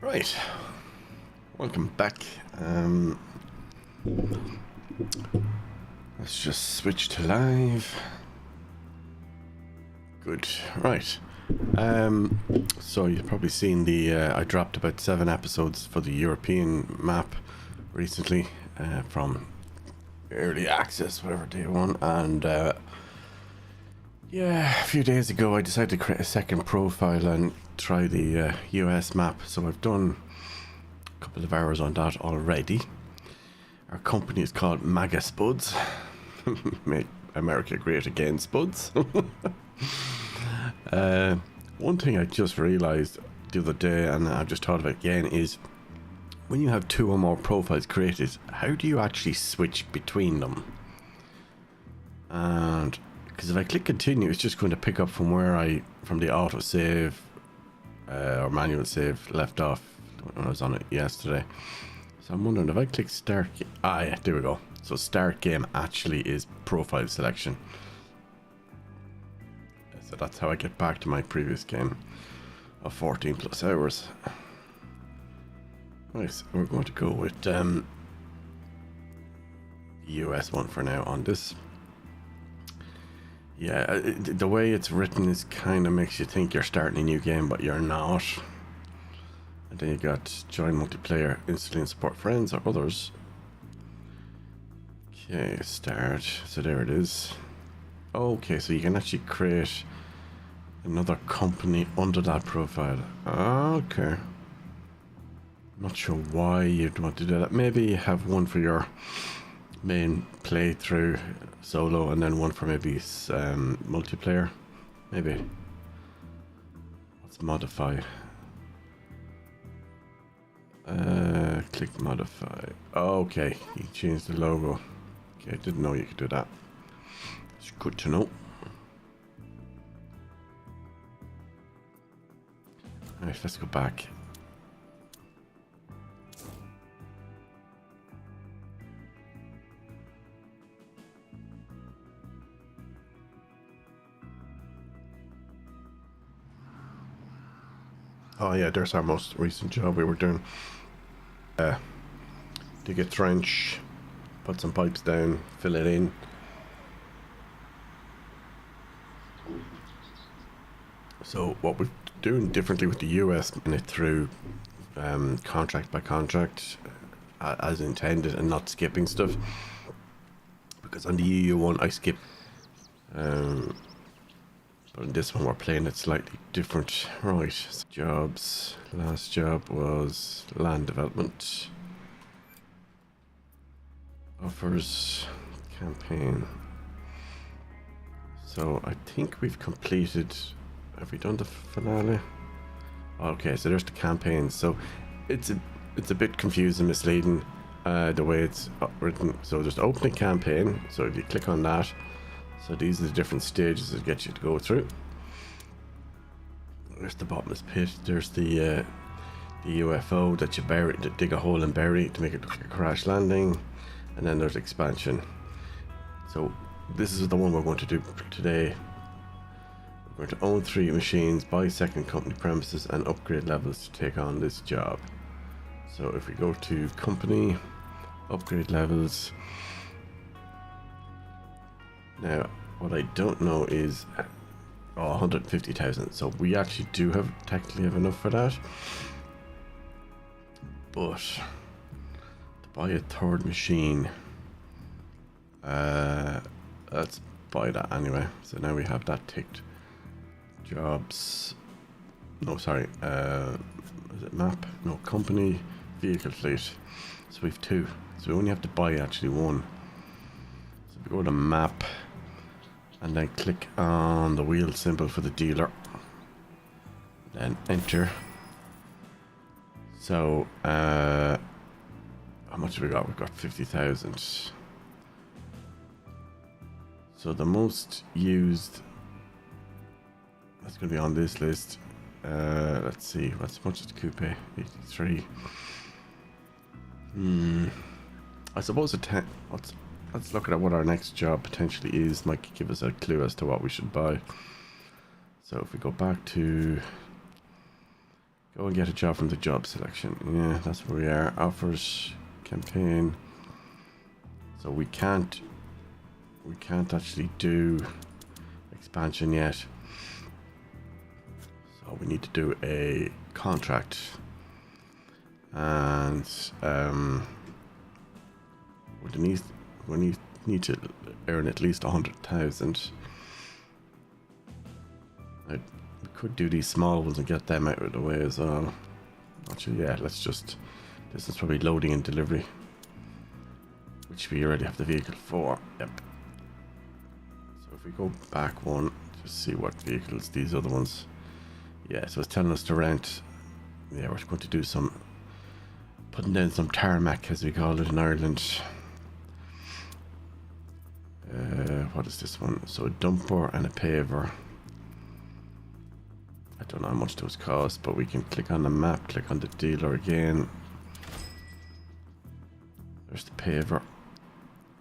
Right, welcome back. Let's just switch to live. Good. Right. So you've probably seen the I dropped about 7 episodes for the European map recently from early access, whatever day one, and yeah, a few days ago I decided to create a second profile and try the US map. So I've done a couple of hours on that already. Our company is called MAGA Spuds. Make America great again, Spuds. One thing I just realized the other day, and I've just thought of it again, is when you have 2 or more profiles created, how do you actually switch between them? And because if I click continue, it's just going to pick up from from the auto save or manual save left off when I was on it yesterday. So I'm wondering if I click start. Yeah, there we go. So start game actually is profile selection. So that's how I get back to my previous game of 14 plus hours. Nice. We're going to go with the US one for now on this. Yeah, the way it's written is kind of makes you think you're starting a new game, but you're not. And then you got join multiplayer, instantly and support friends or others. Okay, start. So there it is. Okay, so you can actually create another company under that profile. Okay. Not sure why you'd want to do that. Maybe have one for your main playthrough solo and then one for maybe multiplayer. Maybe. Let's modify. Click modify. Okay, you changed the logo. Okay, I didn't know you could do that. It's good to know. Alright, let's go back. Oh yeah, there's our most recent job we were doing. Dig a trench, put some pipes down, fill it in. So what we're doing differently with the US, and it through contract by contract as intended, and not skipping stuff. Because on the EU one I skip. But in this one we're playing it slightly different. Right, so jobs. Last job was land development. Offers campaign. So I think we've completed. Have we done the finale? Okay, so there's the campaign. So it's a bit confusing, misleading the way it's written. So just open a campaign. So if you click on that. So these are the different stages that get you to go through. There's the bottomless pit. There's the UFO that you bury, that dig a hole and bury to make it look like a crash landing, and then there's expansion. So this is the one we're going to do today. We're going to own 3 machines, buy second company premises, and upgrade levels to take on this job. So if we go to company, upgrade levels. Now, what I don't know is 150,000. So we actually do technically have enough for that. But to buy a 3rd machine, let's buy that anyway. So now we have that ticked. Jobs. No, sorry. Is it map? No, company, vehicle fleet. So we have 2. So we only have to buy actually 1. So we go to map. And then click on the wheel symbol for the dealer. Then enter. So, how much have we got? We've got 50,000. So the most used, that's going to be on this list. Let's see, what's much is the coupe? 83. I suppose let's look at what our next job potentially is. Might give us a clue as to what we should buy. So if we go back to Go and get a job from the job selection. Yeah, that's where we are. Offers, campaign. So we can't actually do expansion yet. So we need to do a contract. And we need to earn at least 100,000. We could do these small ones and get them out of the way as well. Actually, yeah, let's just... This is probably loading and delivery, which we already have the vehicle for. Yep. So if we go back one, just see what vehicles these other ones. Yeah, so it's telling us to rent. Yeah, we're going to do some... Putting down some tarmac, as we call it in Ireland. What is this one? So a dumper and a paver. I don't know how much those cost, but we can click on the map, click on the dealer again. There's the paver.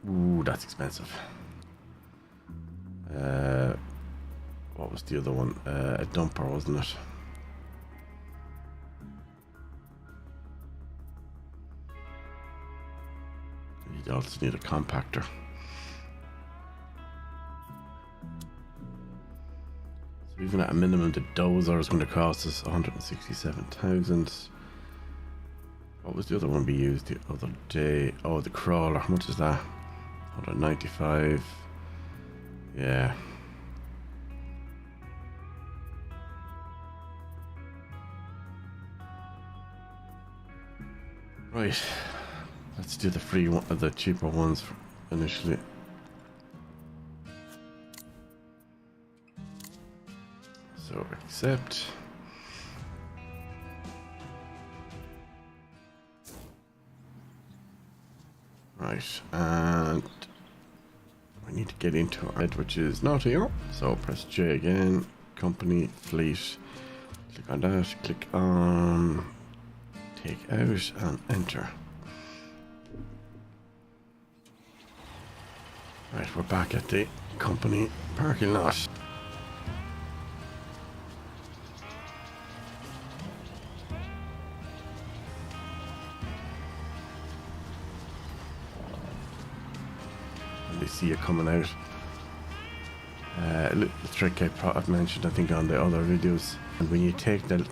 Ooh, that's expensive. What was the other one? A dumper, wasn't it? You also need a compactor. So even at a minimum, the dozer is going to cost us 167,000. What was the other one we used the other day? Oh, the crawler. How much is that? 195. Yeah. Right. Let's do the free one, the cheaper ones initially. So accept. Right, and we need to get into our head, which is not here. So press J again. Company, fleet. Click on that. Click on take out and enter. Right, we're back at the company parking lot. And they see you coming out. A little trick I've mentioned, I think, on the other videos. And when you take the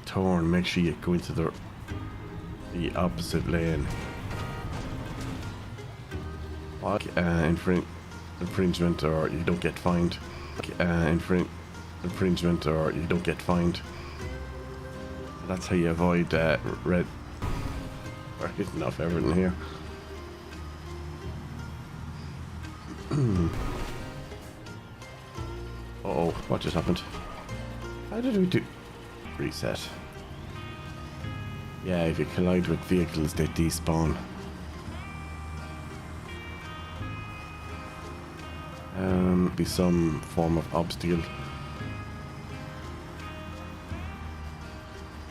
turn, make sure you go into the opposite lane. Infringement, or you don't get fined. Infringement, or you don't get fined. That's how you avoid red. There isn't enough everything here. Uh-oh, what just happened? How did we do? Reset. Yeah, if you collide with vehicles, they despawn. Be some form of obstacle.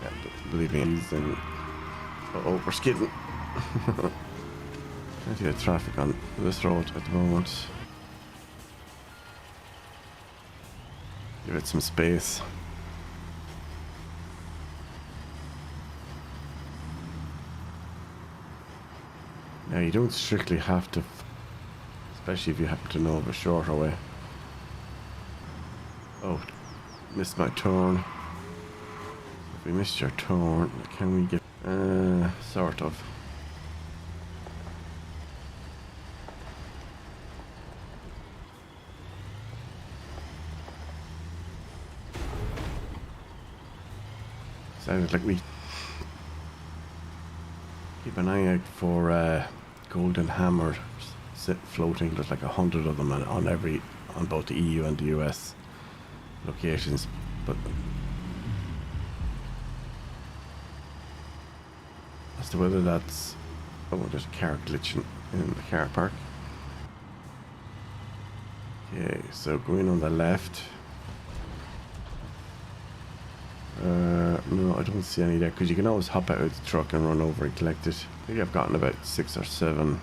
Yeah, believe me, and uh-oh, we're skidding. Plenty of traffic on this road at the moment. Give it some space. Now you don't strictly have to, especially if you happen to know of a shorter way. Oh, missed my turn. If we missed your turn, can we get... sort of. Sounded like we... Keep an eye out for golden hammer floating. There's like 100 of them on both the EU and the US locations, but as to whether that's... Oh, there's a car glitch in the car park. Okay, so going on the left. No, I don't see any there, because you can always hop out of the truck and run over and collect it. Maybe I've gotten about 6 or 7.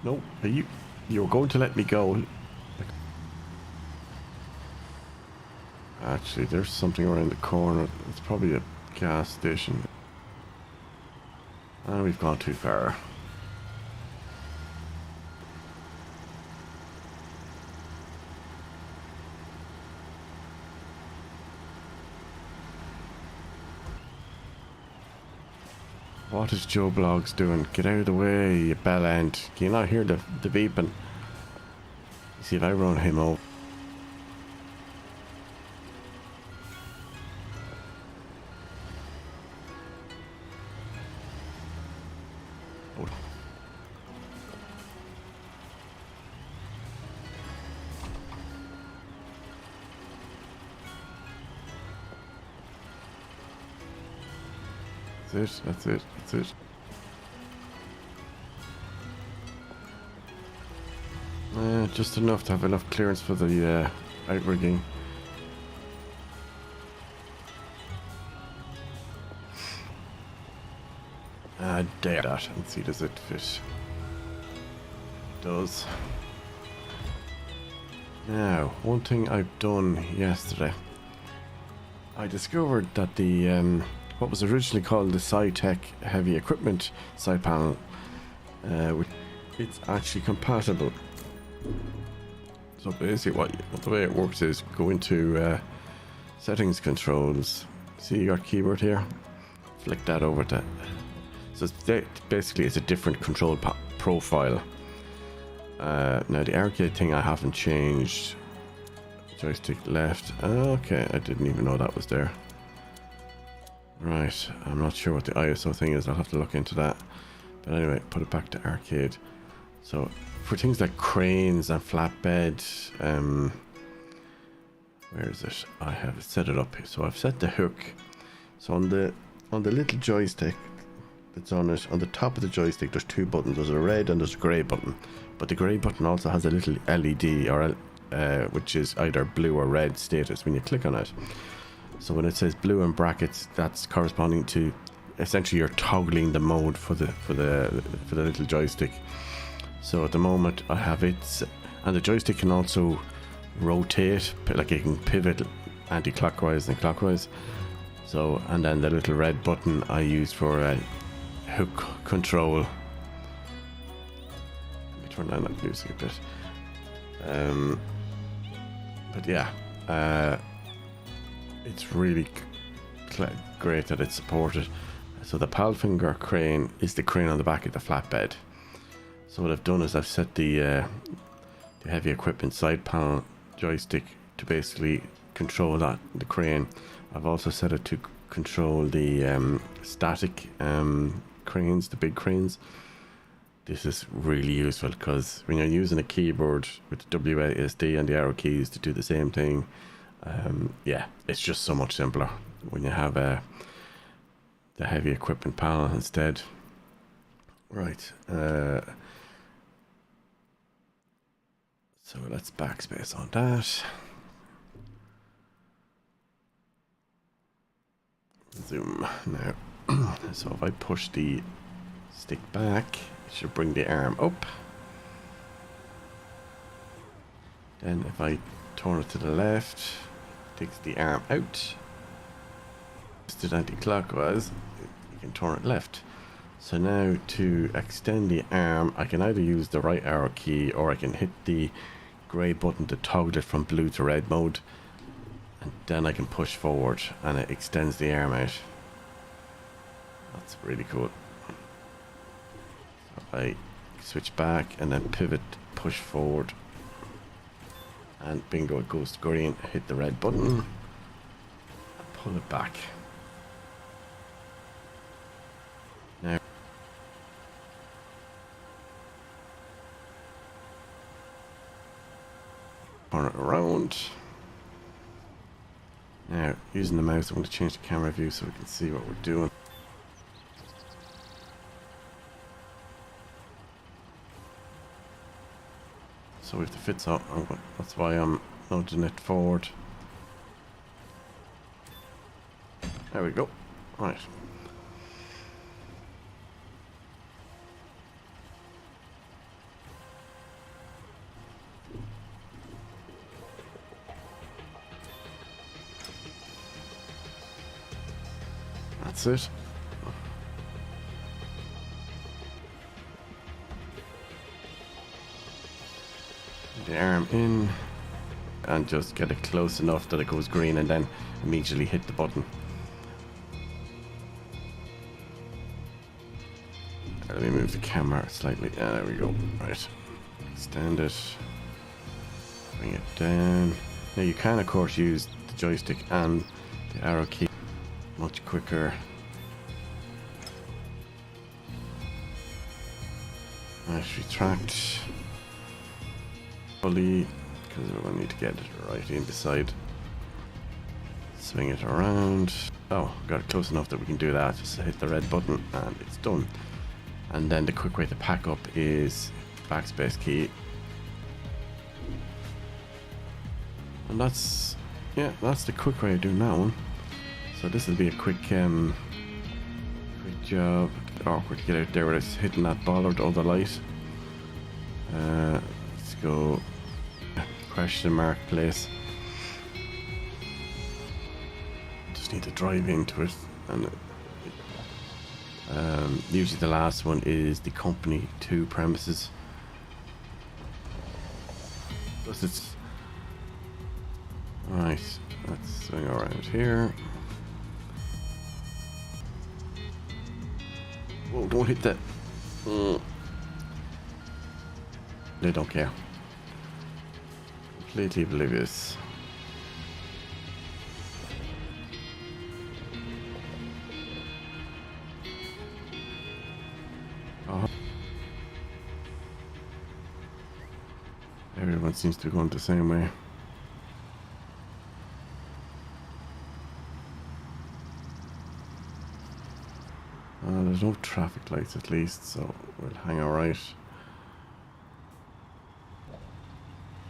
No, you're going to let me go. Actually, there's something around the corner. It's probably a gas station. And we've gone too far. What is Joe Blogs doing? Get out of the way, you bell end. Can you not hear the beeping? See if I run him over. That's it, that's it, that's it. Just enough to have enough clearance for the outrigging. Dare that and see does it fit. It does. Now, one thing I've done yesterday, I discovered that the what was originally called the SciTech heavy equipment side panel, it's actually compatible. So basically the way it works is go into settings controls. See, you got keyboard here, flick that over to, so basically it's a different control profile. Now the arcade thing I haven't changed. Joystick left. Okay, I didn't even know that was there. Right, I'm not sure what the ISO thing is. I'll have to look into that. But anyway, put it back to arcade. So for things like cranes and flatbed, where is it? I have set it up here. So I've set the hook. So on the little joystick that's on it, on the top of the joystick, there's two buttons. There's a red and there's a grey button. But the grey button also has a little LED or which is either blue or red status when you click on it. So when it says blue in brackets, that's corresponding to essentially you're toggling the mode for the little joystick. So at the moment I have it, and the joystick can also rotate, like it can pivot anti-clockwise and clockwise. So, and then the little red button I use for hook control. Let me turn down that music a bit. But yeah, it's really great that it's supported. So the Palfinger crane is the crane on the back of the flatbed. So what I've done is I've set the heavy equipment side panel joystick to basically control the crane. I've also set it to control the static cranes, the big cranes. This is really useful because when you're using a keyboard with the WASD and the arrow keys to do the same thing, yeah, it's just so much simpler when you have the heavy equipment panel instead. Right. So let's backspace on that. Zoom now. So if I push the stick back, it should bring the arm up. Then if I turn it to the left, it takes the arm out. Just it anti-clockwise, you can turn it left. So now to extend the arm, I can either use the right arrow key or I can hit the grey button to toggle it from blue to red mode. And then I can push forward and it extends the arm out. That's really cool. So I switch back and then pivot, push forward. And bingo, it goes to green. Hit the red button. Pull it back. Now turn it around. Now, using the mouse, I'm going to change the camera view so we can see what we're doing. So we have to fit up. That's why I'm nudging it forward. There we go. Right. That's it. The arm in and just get it close enough that it goes green and then immediately hit the button. Let me move the camera slightly. There we go. Right. Extend it. Bring it down. Now you can of course use the joystick and the arrow key much quicker. Right, retract. Fully, because we're going to need to get it right in the side. Swing it around. Oh, got it close enough that we can do that. Just hit the red button and it's done. And then the quick way to pack up is backspace key. And that's, yeah, that's the quick way of doing that one. So this will be a quick job. Awkward to get out there where it's hitting that ball or the other light. Let's go question mark place. Just need to drive into it, and usually the last one is the company 2 premises. Plus it's right. Let's swing around here. Whoa, don't hit that. They don't care. Completely oblivious. Oh. Everyone seems to be going the same way. There's no traffic lights at least, so we'll hang alright.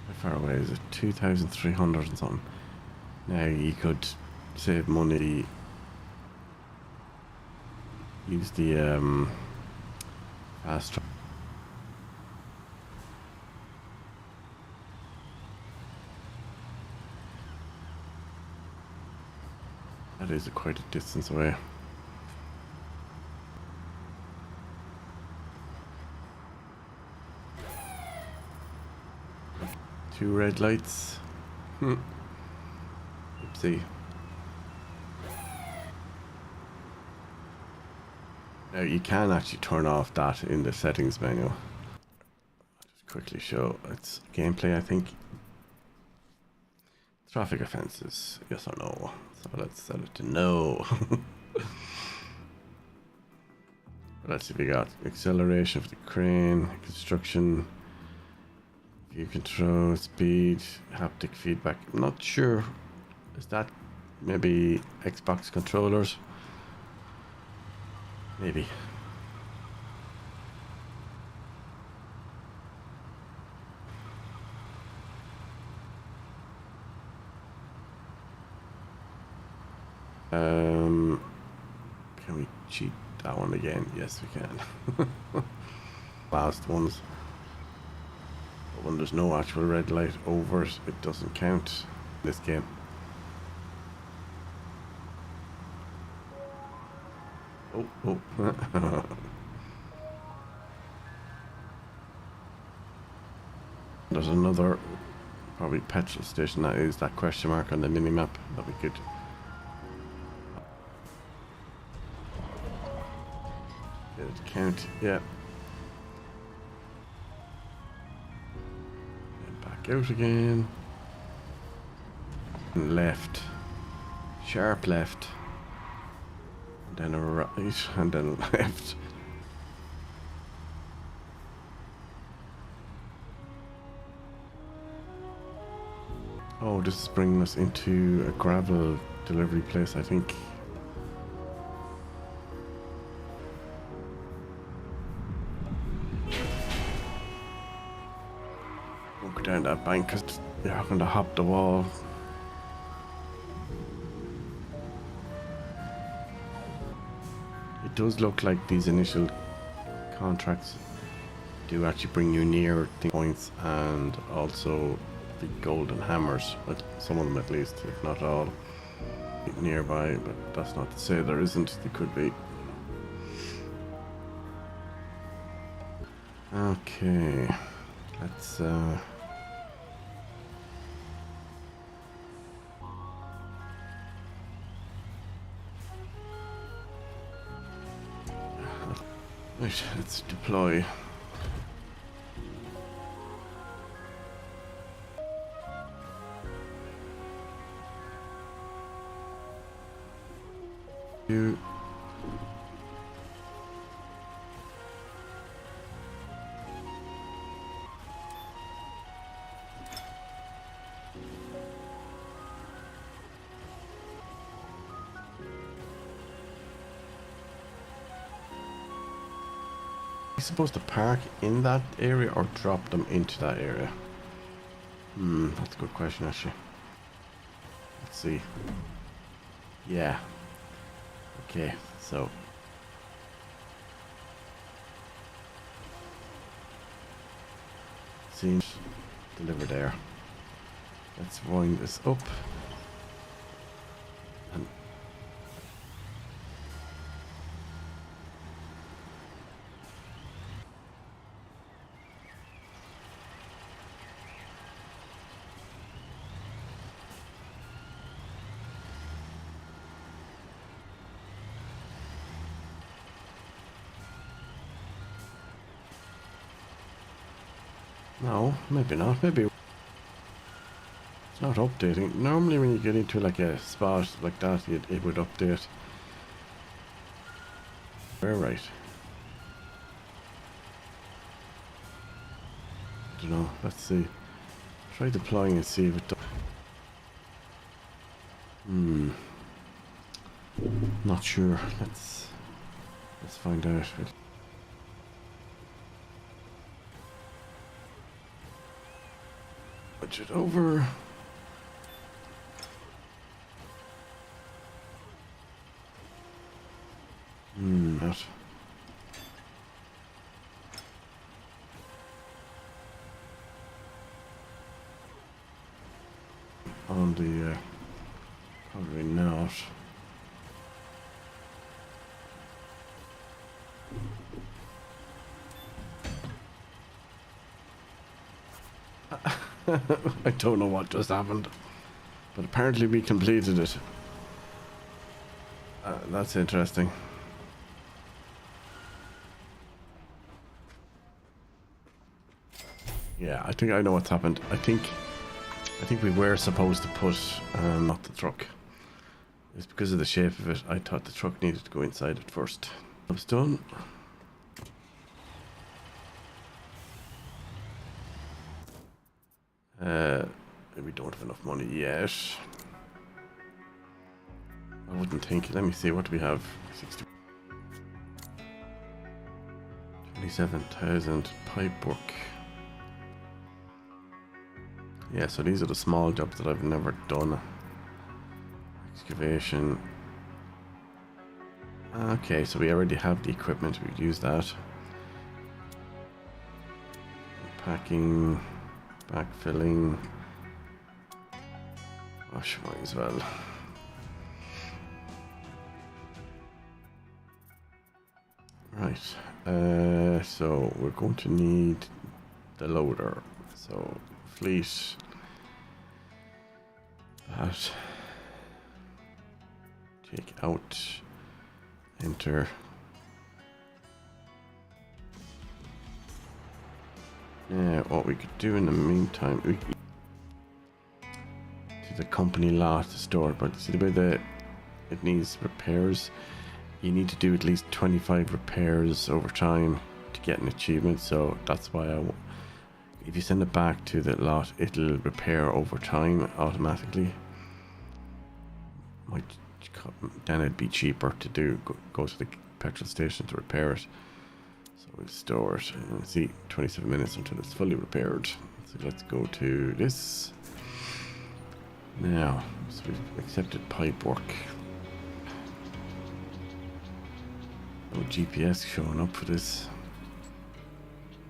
How far away is it? 2,300 and something. Now you could save money. Use the fast travel. That is quite a distance away. Two red lights. Oopsie. Now you can actually turn off that in the settings menu. I'll just quickly show its gameplay, I think. Traffic offenses, yes or no. So let's set it to no. Let's see if we got acceleration of the crane, construction. View control, speed, haptic feedback. I'm not sure. Is that maybe Xbox controllers? Maybe. Can we cheat that one again? Yes, we can. Last ones. When there's no actual red light over it, it doesn't count in this game. Oh. There's another probably petrol station that is that question mark on the mini-map that we could. Get it to count, yeah. Out again. And left. Sharp left. And then a right. And then a left. Oh, this is bringing us into a gravel delivery place, I think. Down that bank because you're having to hop the wall. It does look like these initial contracts do actually bring you near the points and also the golden hammers, but some of them at least, if not all. nearby, but that's not to say there isn't. There could be. Okay, let's right, let's deploy. You. Are you supposed to park in that area or drop them into that area? That's a good question actually. Let's see. Yeah. Okay, so seems deliver there. Let's wind this up. And no, maybe not. Maybe it's not updating. Normally when you get into like a spot like that, it would update. We're right. I don't know. Let's see. Try deploying and see if it does. Not sure. Let's find out. Budget over. Not. On the probably not. I don't know what just happened, but apparently we completed it. That's interesting. Yeah, I think I know what's happened. I think we were supposed to put not the truck. It's because of the shape of it. I thought the truck needed to go inside it first. That was done. We don't have enough money yet. I wouldn't think. Let me see. What do we have? 60. 27,000 pipe work. Yeah, so these are the small jobs that I've never done. Excavation. Okay, so we already have the equipment. We use that. Packing, backfilling. Wash might as well. Right. So we're going to need the loader. So fleet. That. Take out. Enter. Yeah, what we could do in the meantime, we could to the company lot to store, but see the way that it needs repairs, you need to do at least 25 repairs over time to get an achievement. So that's why if you send it back to the lot, it'll repair over time automatically. Then it'd be cheaper to go to the petrol station to repair it. So we'll store it and see 27 minutes until it's fully repaired. So let's go to this. Now, so we've accepted pipe work. No GPS showing up for this.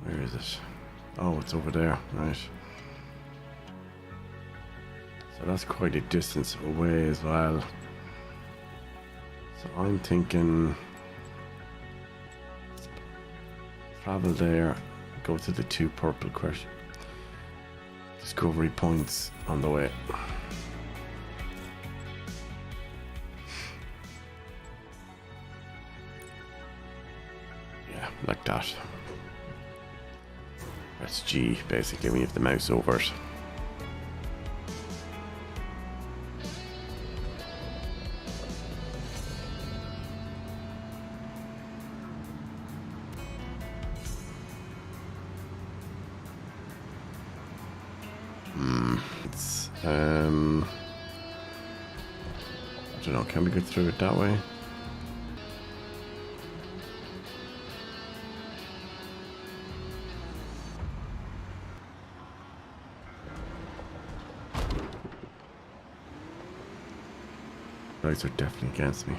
Where is it? Oh, it's over there, right. So that's quite a distance away as well. So I'm thinking travel there, go to the 2 purple question discovery points on the way. Yeah, like that. Press G basically when you have the mouse over it. It's I don't know, can we go through it that way? Lights are definitely against me.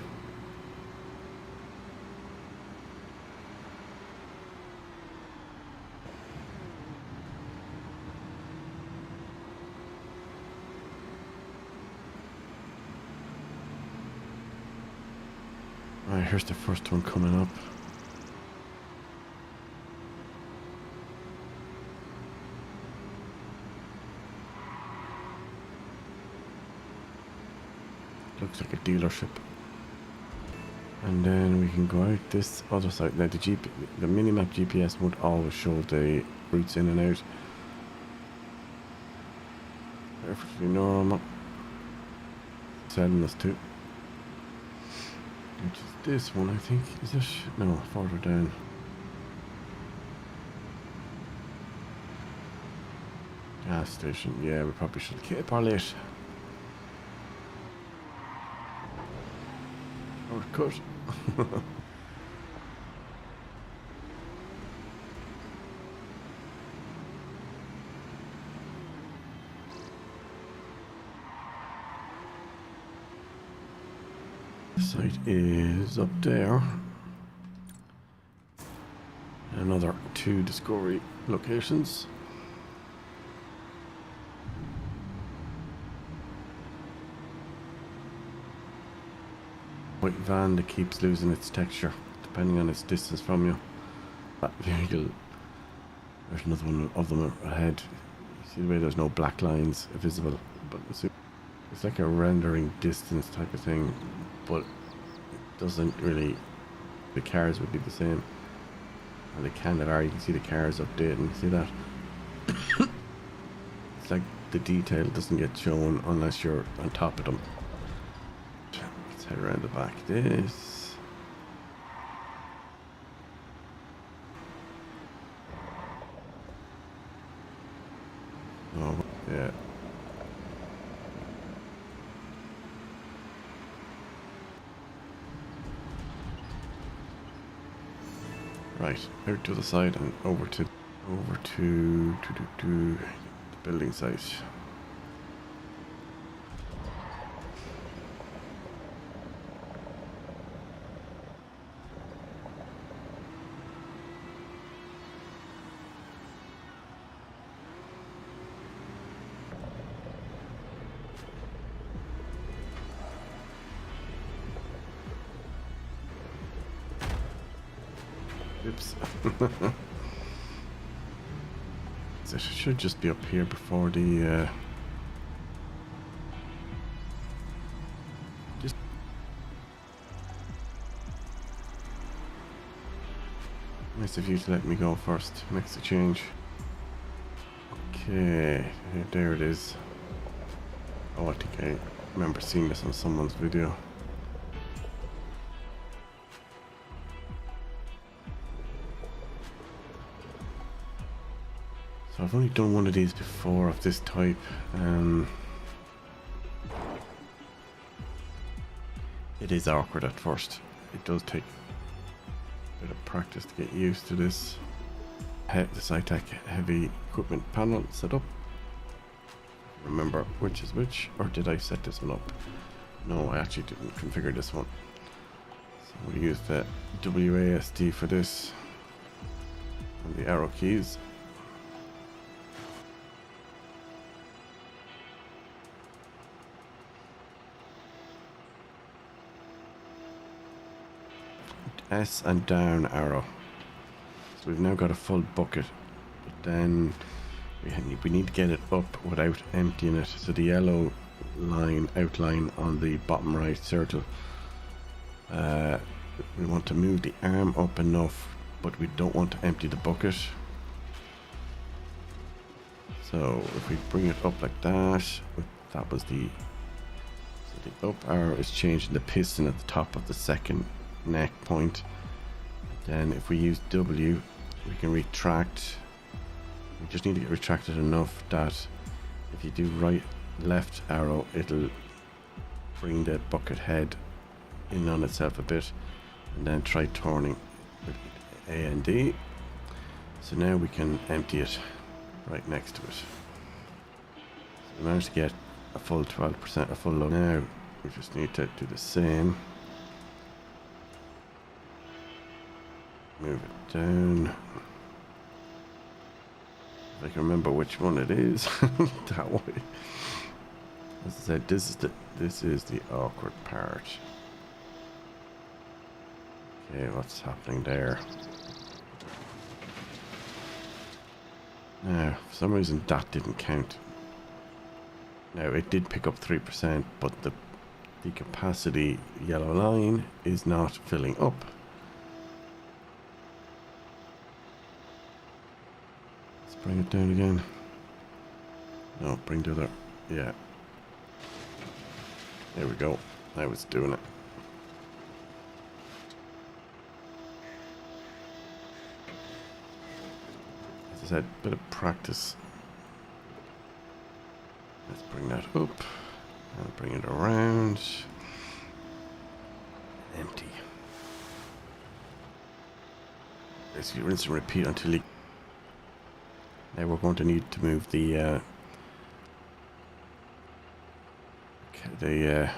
Alright, here's the first one coming up. Looks like a dealership. And then we can go out this other side. Now the minimap GPS would always show the routes in and out. Perfectly normal. Telling us to. Which is this one, I think. Is this? No, further down. Gas station. Yeah, we probably should keep our late. Or cut. The site is up there. Another 2 discovery locations. White van that keeps losing its texture depending on its distance from you. That vehicle, there's another one of them ahead. You see the way there's no black lines visible, but it's like a rendering distance type of thing, but it doesn't really. The cars would be the same, and they kind of are. You can see the cars updating. See that? It's like the detail doesn't get shown unless you're on top of them. Let's head around the back. This. Oh, yeah. Right, out to the side and over to the building site. Oops. So it should just be up here before the just nice of you to let me go first. Makes a change. Okay, there it is. Oh, I think I remember seeing this on someone's video. So I've only done one of these before of this type. It is awkward at first. It does take a bit of practice to get used to this. The SciTech heavy equipment panel set up. Remember which is which, or did I set this one up? No, I actually didn't configure this one. So we use the WASD for this and the arrow keys. S and down arrow. So we've now got a full bucket. But then we need to get it up without emptying it. So the yellow line outline on the bottom right circle. We want to move the arm up enough, but we don't want to empty the bucket. So if we bring it up like that, that was the... So the up arrow is changing the piston at the top of the second neck point. Then if we use W, we can retract. We just need to get retracted enough that if you do right left arrow, it'll bring the bucket head in on itself a bit, and then try turning with A and D. So now we can empty it right next to it. So we managed to get a full 12%, a full load. Now we just need to do the same. Move it down. If I can remember which one it is. That way. As I said, this is the awkward part. Okay, what's happening there? Now, for some reason that didn't count. Now, it did pick up 3%, but the capacity yellow line is not filling up. Let's bring it down again. No, bring the other. Yeah. There we go. I was doing it. As I said, bit of practice. Let's bring that up and bring it around. Empty. Basically rinse and repeat until you... Now we're going to need to move the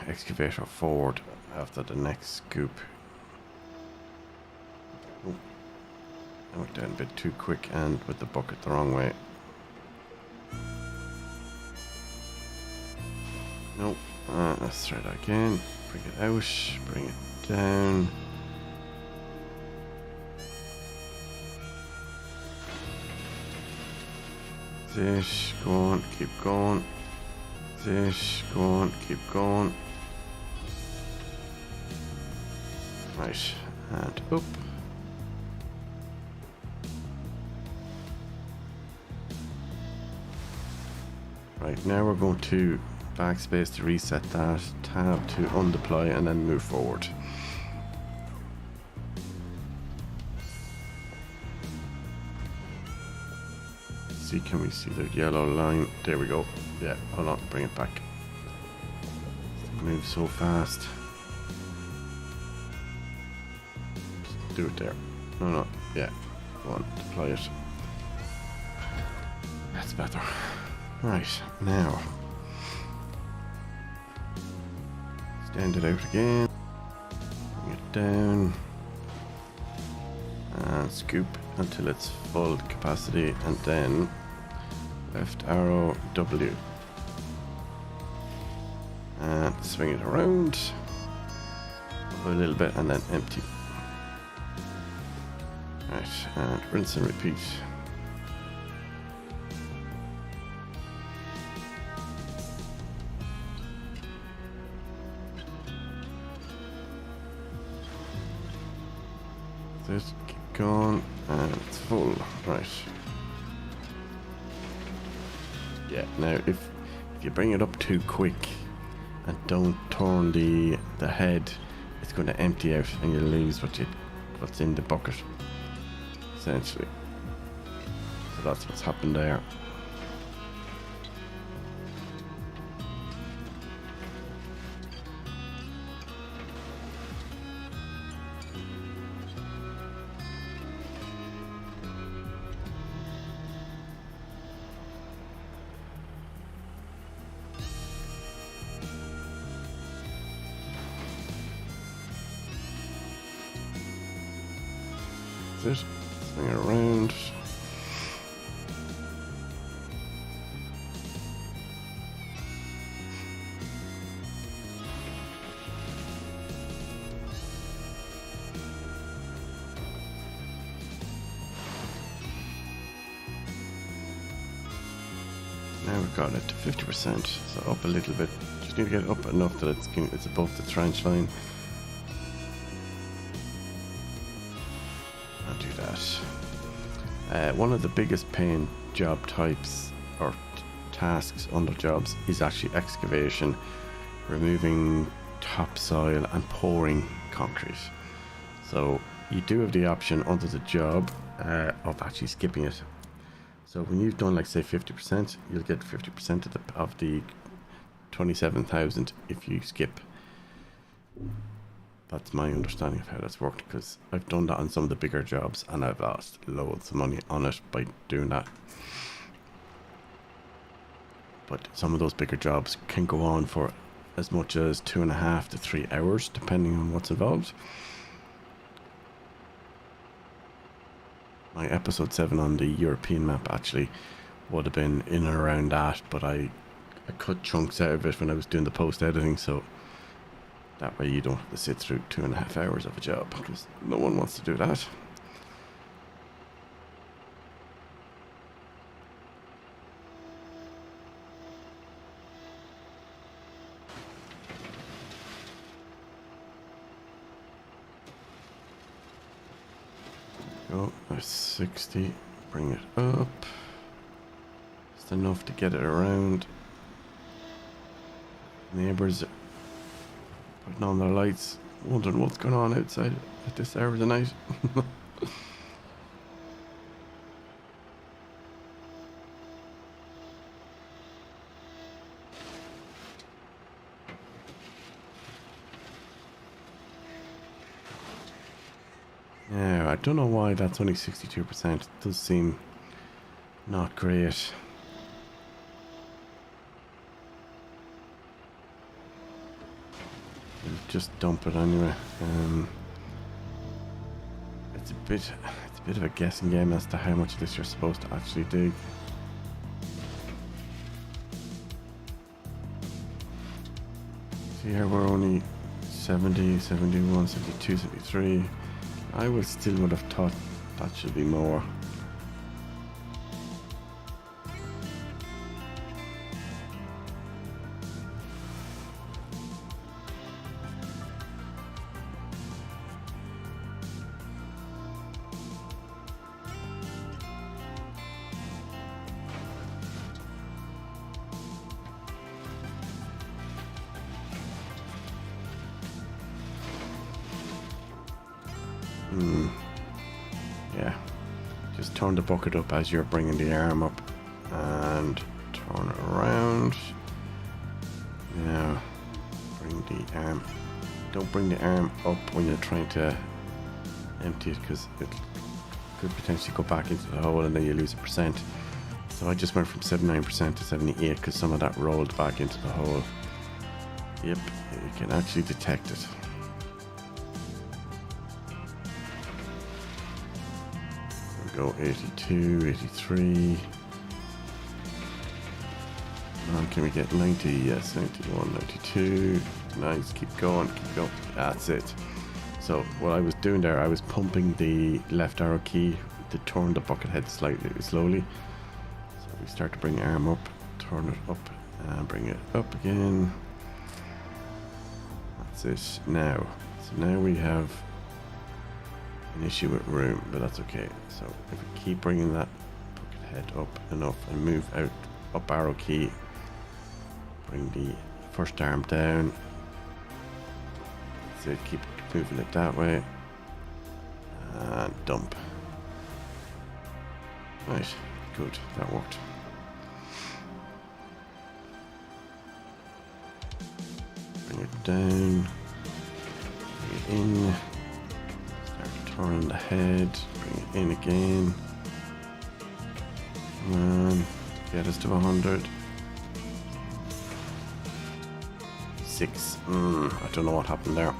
excavator forward after the next scoop. Oh, I went down a bit too quick and with the bucket the wrong way. Nope. Let's try that again. Bring it out, bring it down. This, go on, keep going. This, go on, keep going. Right, and up. Right, now we're going to backspace to reset that, tab to undeploy, and then move forward. See, can we see the yellow line? There we go. Yeah, hold on, bring it back. It moves so fast. Just do it there. No, yeah. Go on, deploy it. That's better. Right, now. Stand it out again. Bring it down. And scoop until it's full capacity, and then left arrow W. And swing it around a little bit and then empty. Right, and rinse and repeat. Just keep going, and it's full. Right. Yeah, now if you bring it up too quick and don't turn the head, it's going to empty out and you lose what's in the bucket, essentially. So that's what's happened there. That's it. Swing it around. got it to 50%, so up a little bit. Just need to get it up enough that it's above the trench line. I'll do that. One of the biggest paying job types or tasks under jobs is actually excavation, removing topsoil and pouring concrete. So you do have the option under the job of actually skipping it. So when you've done, like, say 50%, you'll get 50% of the 27,000 if you skip. That's my understanding of how that's worked, because I've done that on some of the bigger jobs and I've lost loads of money on it by doing that. But some of those bigger jobs can go on for as much as 2.5 to 3 hours, depending on what's involved. My episode 7 on the European map actually would have been in and around that, but I cut chunks out of it when I was doing the post editing, so that way you don't have to sit through 2.5 hours of a job, because no one wants to do that. Go, there's 60, bring it up. Just enough to get it around. Neighbours putting on their lights, wondering what's going on outside at this hour of the night. Yeah, I don't know why that's only 62%. It does seem not great. We'll just dump it anyway. It's a bit of a guessing game as to how much of this you're supposed to actually dig. See here, we're only 70, 71, 72, 73. I would have thought that should be more. Yeah, just turn the bucket up as you're bringing the arm up and turn it around. Now bring the arm, don't bring the arm up when you're trying to empty it, because it could potentially go back into the hole and then you lose a percent. So I just went from 79% to 78 because some of that rolled back into the hole. Yep, you can actually detect it. Go 82, 83. Can we get 90? Yes, 91, 92. Nice, keep going, keep going. That's it. So what I was doing there, I was pumping the left arrow key to turn the bucket head slowly. So we start to bring the arm up, turn it up, and bring it up again. That's it. Now, so now we have an issue with room, but that's okay. So if we keep bringing that bucket head up enough and move out, up arrow key, bring the first arm down. That's it, keep moving it that way, and dump. Right, good, that worked. Bring it down, bring it in. Turn the head, bring it in again. Come on, get us to 100. 6. I don't know what happened there.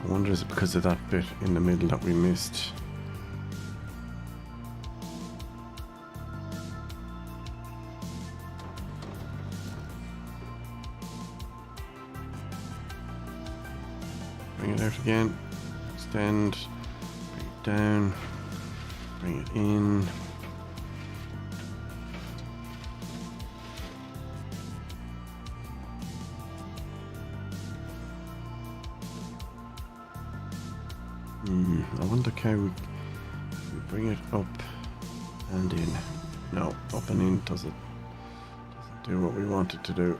I wonder, is it because of that bit in the middle that we missed? Bring it out again. Extend. Bring it down. Bring it in. I wonder can we bring it up and in. No, up and in doesn't do what we want it to do.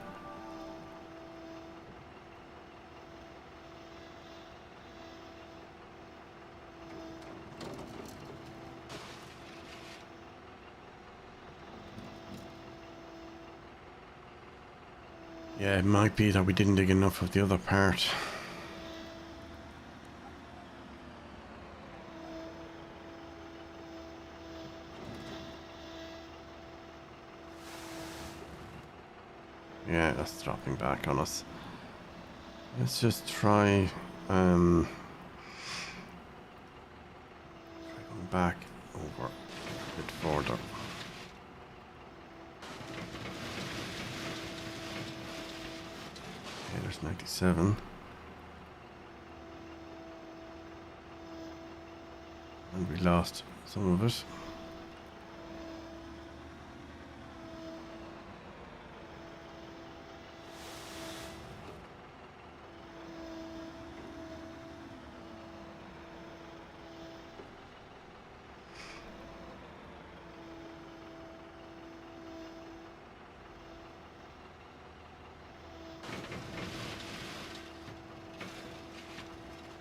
Yeah, it might be that we didn't dig enough of the other part. Yeah, that's dropping back on us. Let's just try going back over a bit further. Okay, there's 97. And we lost some of it.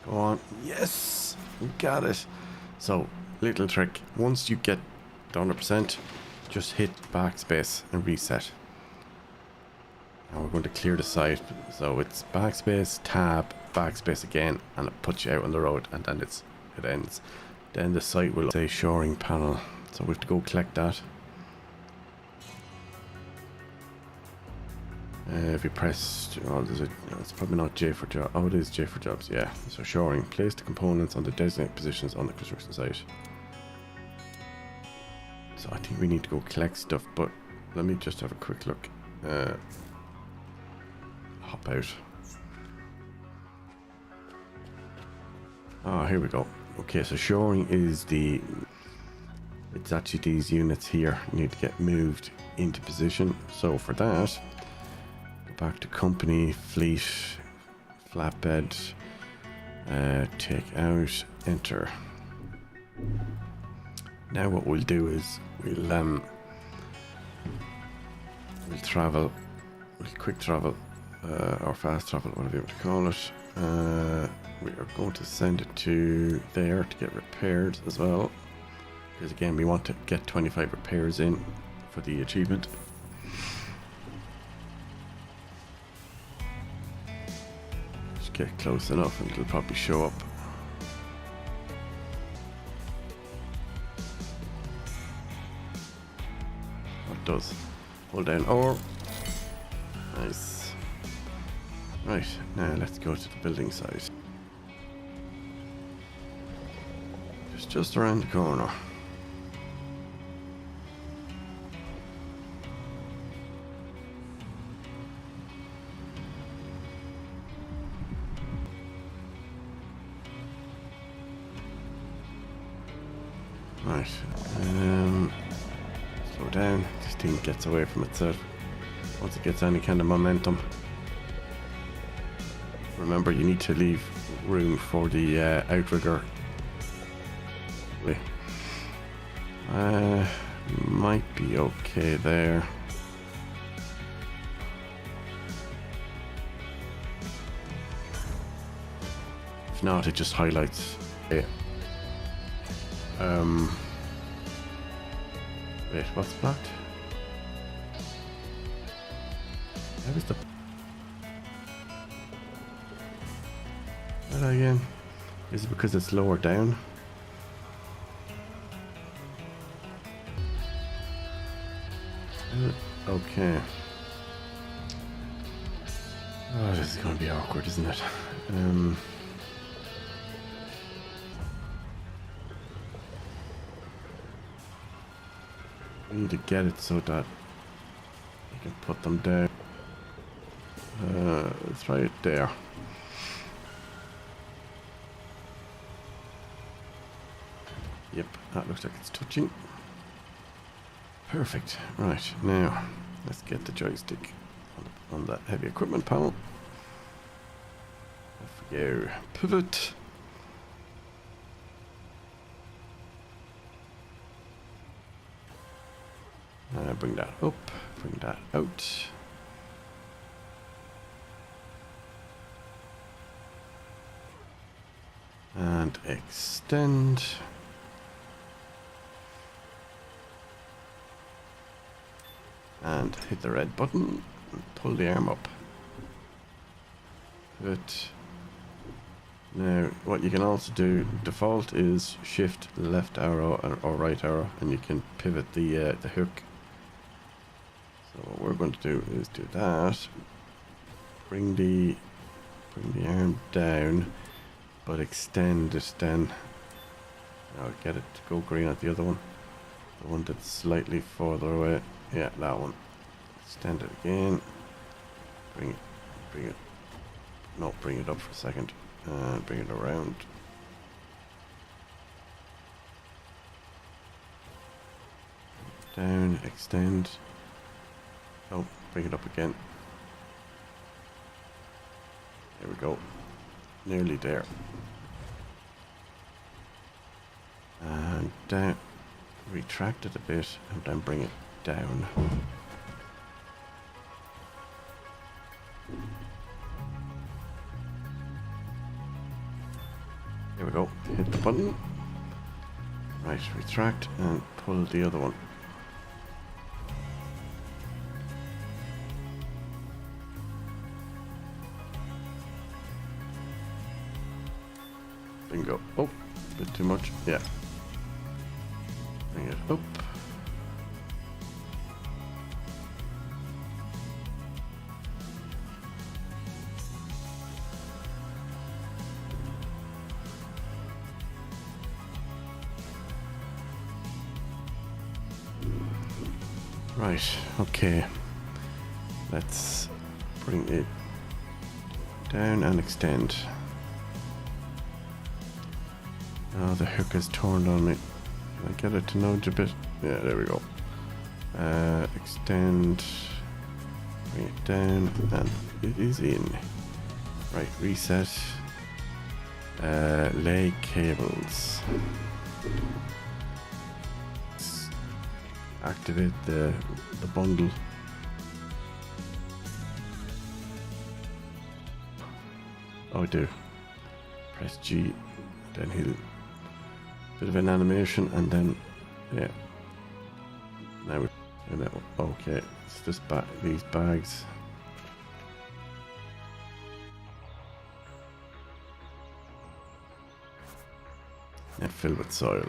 Go on. Yes! We got it. So, little trick. Once you get the 100%, just hit backspace and reset. And we're going to clear the site. So it's backspace, tab, backspace again, and it puts you out on the road, and then it ends. Then the site will say shoring panel. So we have to go collect that. If you press, oh, there's a, no, it's probably not J for job. Oh, it is J for jobs. Yeah. So shoring, place the components on the designated positions on the construction site. So I think we need to go collect stuff, but let me just have a quick look. Hop out. Oh, here we go. Okay, so shoring is the, it's actually these units here need to get moved into position. So for that, back to company, fleet, flatbed, take out, enter. Now what we'll do is we'll travel, we'll quick travel, or fast travel, whatever you want to call it. We are going to send it to there to get repaired as well, because again we want to get 25 repairs in for the achievement. Get close enough and it'll probably show up. Oh, it does. Hold down or. Nice. Right, now let's go to the building site. Just around the corner. Right, slow down. This thing gets away from itself once it gets any kind of momentum. Remember, you need to leave room for the outrigger. Might be okay there. If not, it just highlights it. Wait, what's blocked? How is the... What again? Is it because it's lower down? Okay. Oh, this is going to be awkward, isn't it? We need to get it so that you can put them down. Let's try it there. Yep, that looks like it's touching. Perfect. Right, now let's get the joystick on that heavy equipment panel. Off we go. Pivot. Bring that up, bring that out. And extend. And hit the red button and pull the arm up. Pivot. Now, what you can also do, default is shift left arrow or right arrow, and you can pivot the hook. So what we're going to do is do that. Bring the arm down, but extend it then. Now get it to go green at the other one. The one that's slightly further away. Yeah, that one. Extend it again. Bring it. No, bring it up for a second. Bring it around. Down, extend. Oh, bring it up again. There we go. Nearly there. And down. Retract it a bit and then bring it down. There we go. Hit the button. Right, retract and pull the other one. Bingo. Oh, a bit too much. Yeah. Bring it up. Right, okay. Let's bring it down and extend. Oh, the hook is turned on me. Can I get it to nudge a bit? Yeah, there we go. Extend. Bring it down and it is in. Right, reset. Lay cables. Activate the bundle. Oh, I do. Press G, then he'll bit of an animation, and then yeah. Now we okay. It's this these bags. And fill with soil.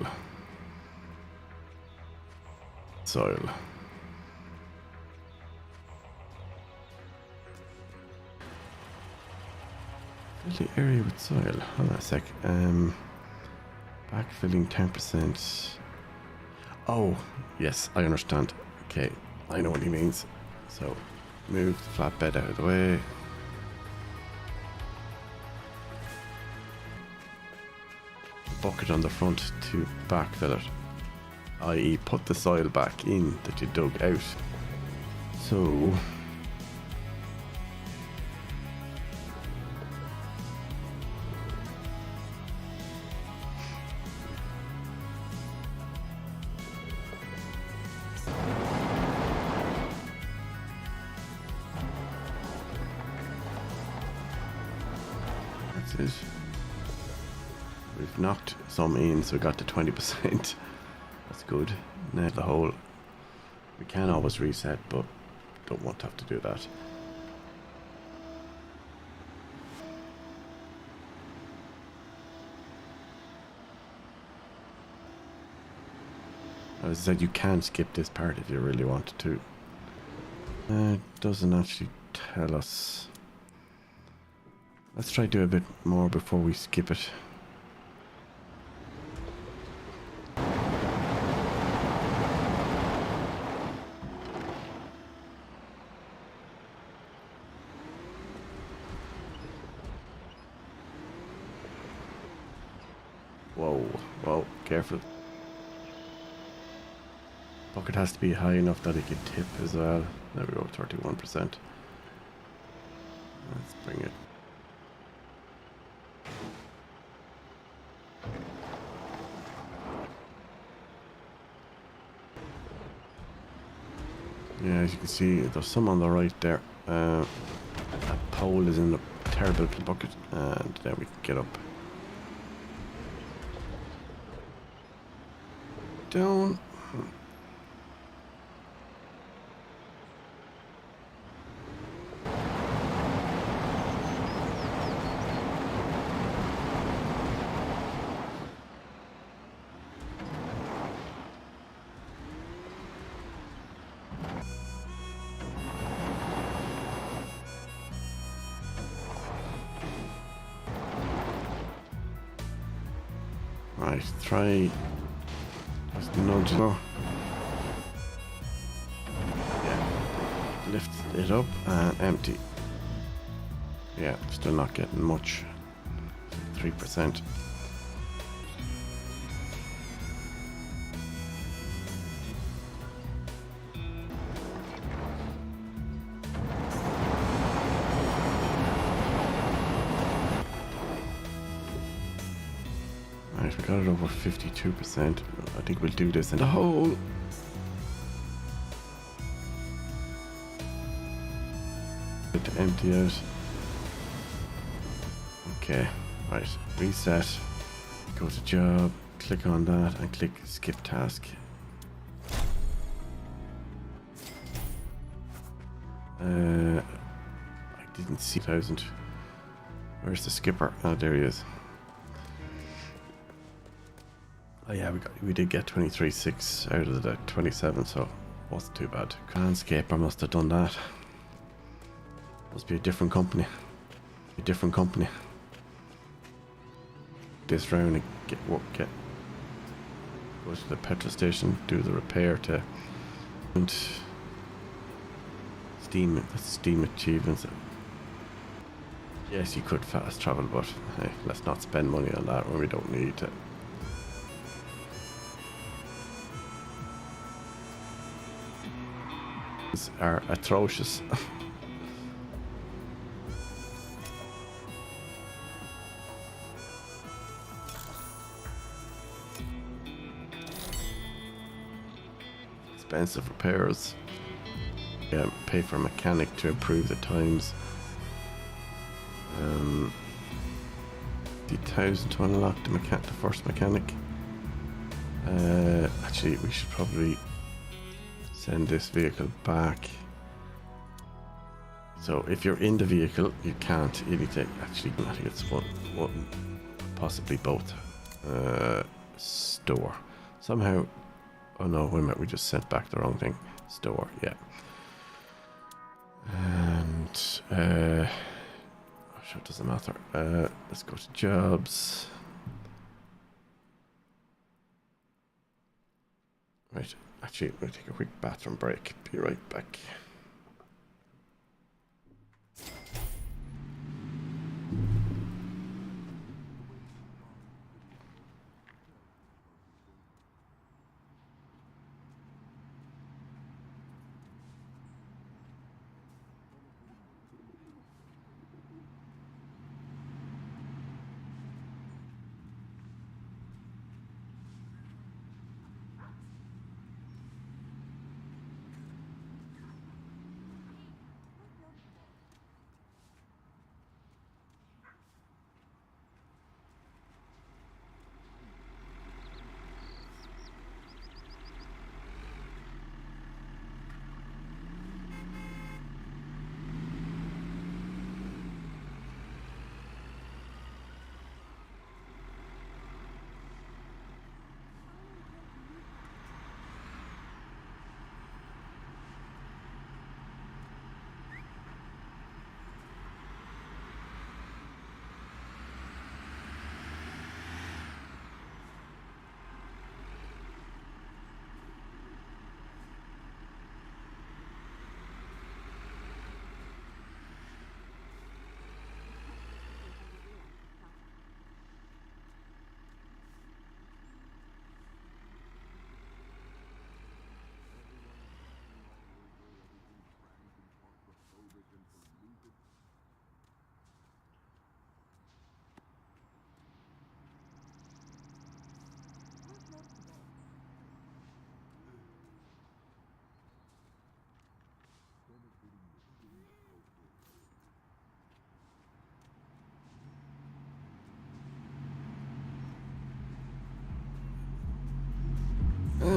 Soil. Fill the area with soil. Hold on a sec. Backfilling 10%. Oh, yes, I understand. Okay, I know what he means. So, move the flatbed out of the way. Bucket on the front to backfill it. I.e. put the soil back in that you dug out. So... that's it. We've knocked some in, so we got to 20%. That's good. Now the hole. We can always reset, but don't want to have to do that. As I said, you can skip this part if you really wanted to. It doesn't actually tell us. Let's try to do a bit more before we skip it. Whoa, whoa, careful. Bucket has to be high enough that he can tip as well. There we go, 31%. Let's bring it. Yeah, as you can see, there's some on the right there. That pole is in a terrible bucket, and then we can get up. Down. Right, try just nudge it. Yeah, lift it up and empty. Yeah, still not getting much. 3%. Right, we got it over 52%. I think we'll do this in the hole. To empty out. Okay, right, reset. Go to job, click on that and click skip task. I didn't see 1,000. Where's the skipper? Oh, there he is. Oh yeah, we did get 23.6 out of the 27, so wasn't too bad. Landscaper must have done that. Must be a different company. A different company. This round and go to the petrol station, do the repair to and Steam achievements. Yes, you could fast travel, but hey, let's not spend money on that when we don't need to. These are atrocious. Expensive repairs. Yeah, pay for a mechanic to improve the times. 1,000 to unlock the first mechanic. Actually, we should probably send this vehicle back. So if you're in the vehicle, you can't anything. Actually, I think it's one, possibly both. Store. Somehow. Oh no, wait a minute. We just sent back the wrong thing. Store. Yeah. And sure, it doesn't matter. Let's go to jobs. Right. Actually, we'll take a quick bathroom break. Be right back.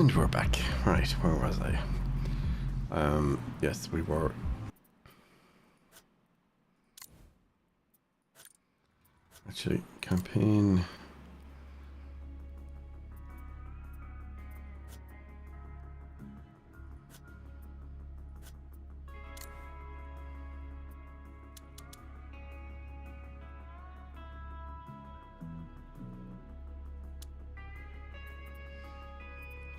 And we're back. Right, where was I? Yes, we were. Actually, campaign.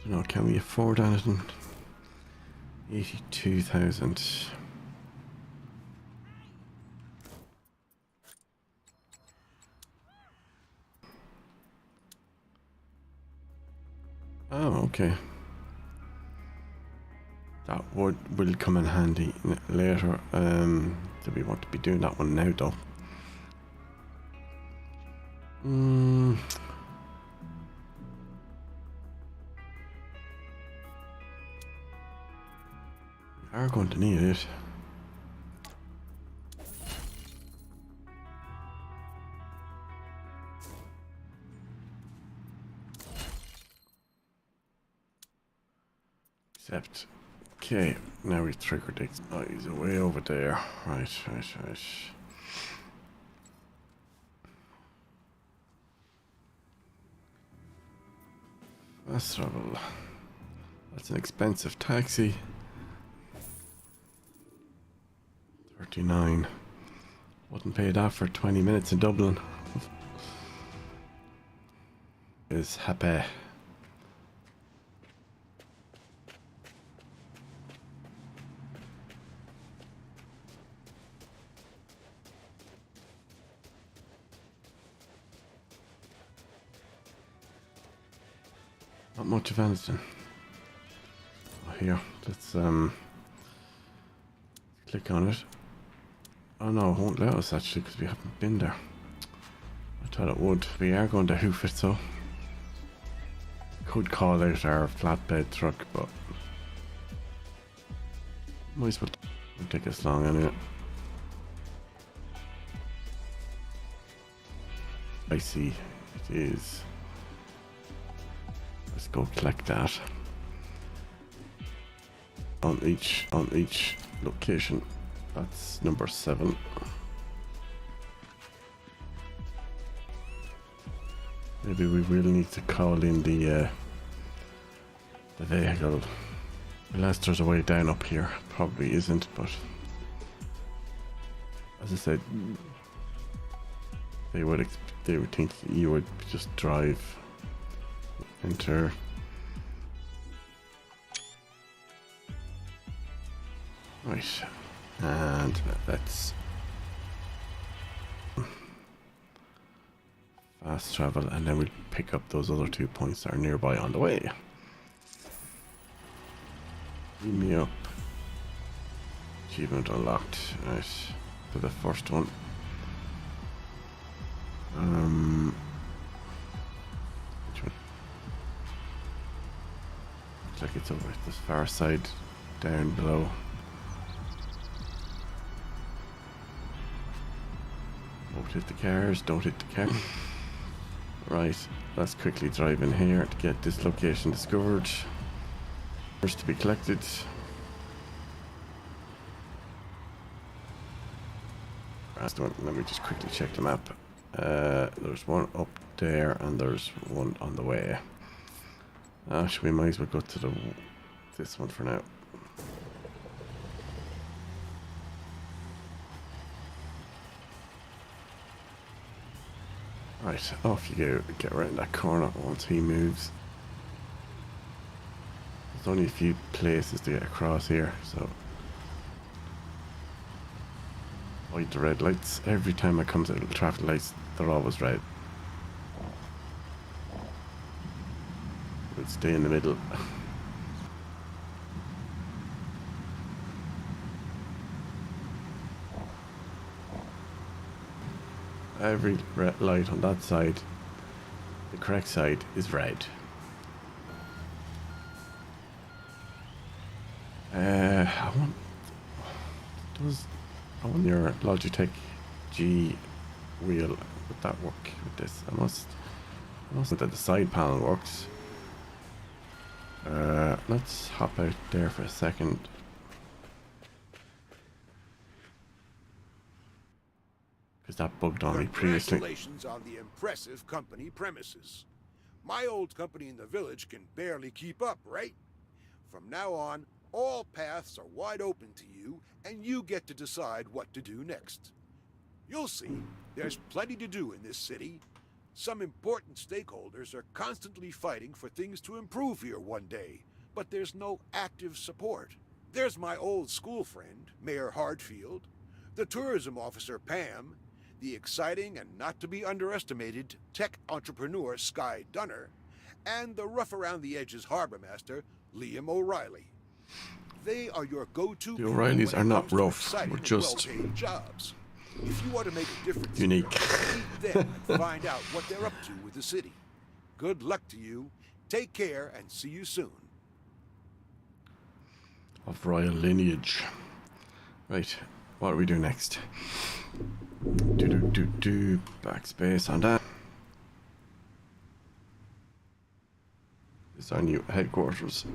I don't know, can we afford anything? 82,000. Oh, okay. That will come in handy later. Do we want to be doing that one now, though? We are going to need it. Except, okay, now we triggered it. Oh, he's way over there. Right. Fast travel. That's an expensive taxi. 39. Wouldn't pay that for 20 minutes in Dublin. Is happy. Not much of anything. Oh, here, let's click on it. Oh no, it won't let us actually because we haven't been there. I thought it would. We are going to hoof it, so could call out our flatbed truck, but might as well. Won't take us long anyway. I see. It is. Let's go collect that. On each location. That's number 7. Maybe we will need to call in the vehicle. Unless there's a way down up here. Probably isn't, but as I said, they would think you would just drive, enter. Right, and let's fast travel, and then we'll pick up those other 2 points that are nearby on the way. Beam me up. Achievement unlocked. Right, to the first one. Which one? Looks like it's over at this far side, down below. Don't hit the cars, don't hit the car. Right, let's quickly drive in here to get this location discovered. First to be collected. Last one, let me just quickly check the map. There's one up there and there's one on the way. Actually, we might as well go to this one for now. Right, off you go. Get around that corner once he moves. There's only a few places to get across here, so avoid the red lights. Every time I come to the traffic lights, they're always red. We'll stay in the middle. Every red light on that side, the correct side, is red. I want your Logitech G wheel. Would that work with this? I must know that the side panel works. Let's hop out there for a second. Because that bugged on me previously. Congratulations on the impressive company premises. My old company in the village can barely keep up, right? From now on, all paths are wide open to you, and you get to decide what to do next. You'll see, there's plenty to do in this city. Some important stakeholders are constantly fighting for things to improve here one day, but there's no active support. There's my old school friend, Mayor Hardfield, the tourism officer, Pam, the exciting and not to be underestimated tech entrepreneur, Sky Dunner, and the rough-around-the-edges harbor master, Liam O'Reilly. They are your go-to The O'Reillys are not rough, we're just jobs. If you want to make a difference, unique. Meet them and find out what they're up to with the city. Good luck to you. Take care and see you soon. Of royal lineage. Right, what do we do next? Backspace on that. This is our new headquarters.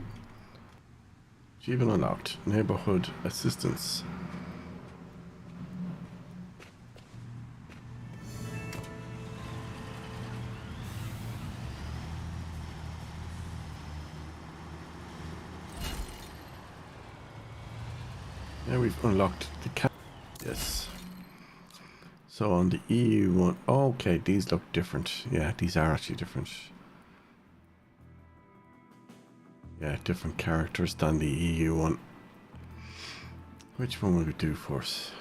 Achievement unlocked. Neighborhood assistance. Now we've unlocked the cap. Yes. So on the EU one, okay, these look different. Yeah, these are actually different. Yeah, different characters than the EU one. Which one will we do first?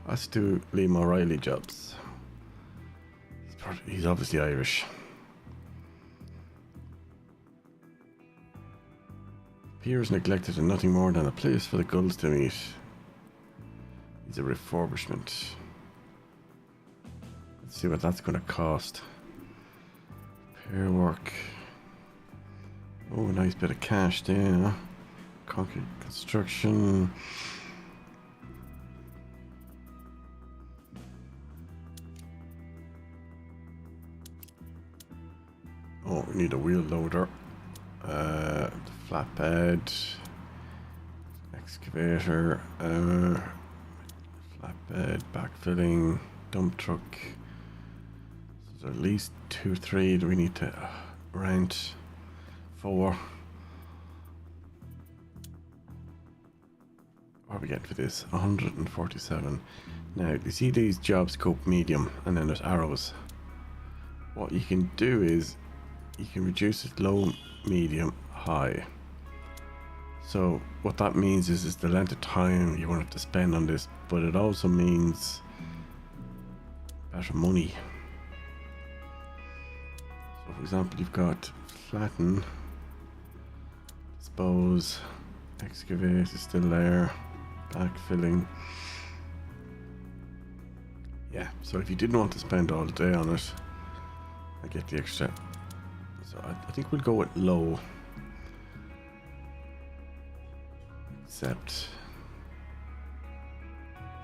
Let's do Liam O'Reilly jobs. He's obviously Irish. Appears neglected and nothing more than a place for the gulls to meet. He's a refurbishment. Let's see what that's going to cost. Repair work. Oh, a nice bit of cash there. Concrete construction. Oh, we need a wheel loader. Flatbed. Excavator. Flatbed. Backfilling. Dump truck. So at least 2, 3 do we need to rent. 4. What are we getting for this? 147. Now, you see these job scope medium, and then there's arrows. What you can do is you can reduce it low, medium, high. So what that means is the length of time you want to spend on this, but it also means better money. So for example, you've got flatten, dispose, excavate is still there, backfilling. Yeah, so if you didn't want to spend all day on it, I get the extra. So I think we'll go with low. Except,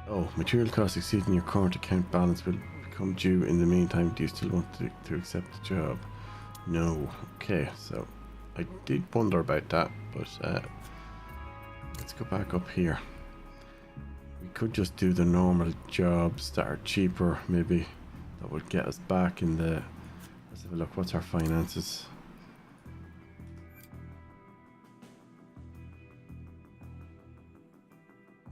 oh, material costs exceeding your current account balance will become due in the meantime. Do you still want to accept the job? No. Okay, so I did wonder about that, but let's go back up here. We could just do the normal jobs that are cheaper, maybe. That would get us back in the... Let's have a look. What's our finances?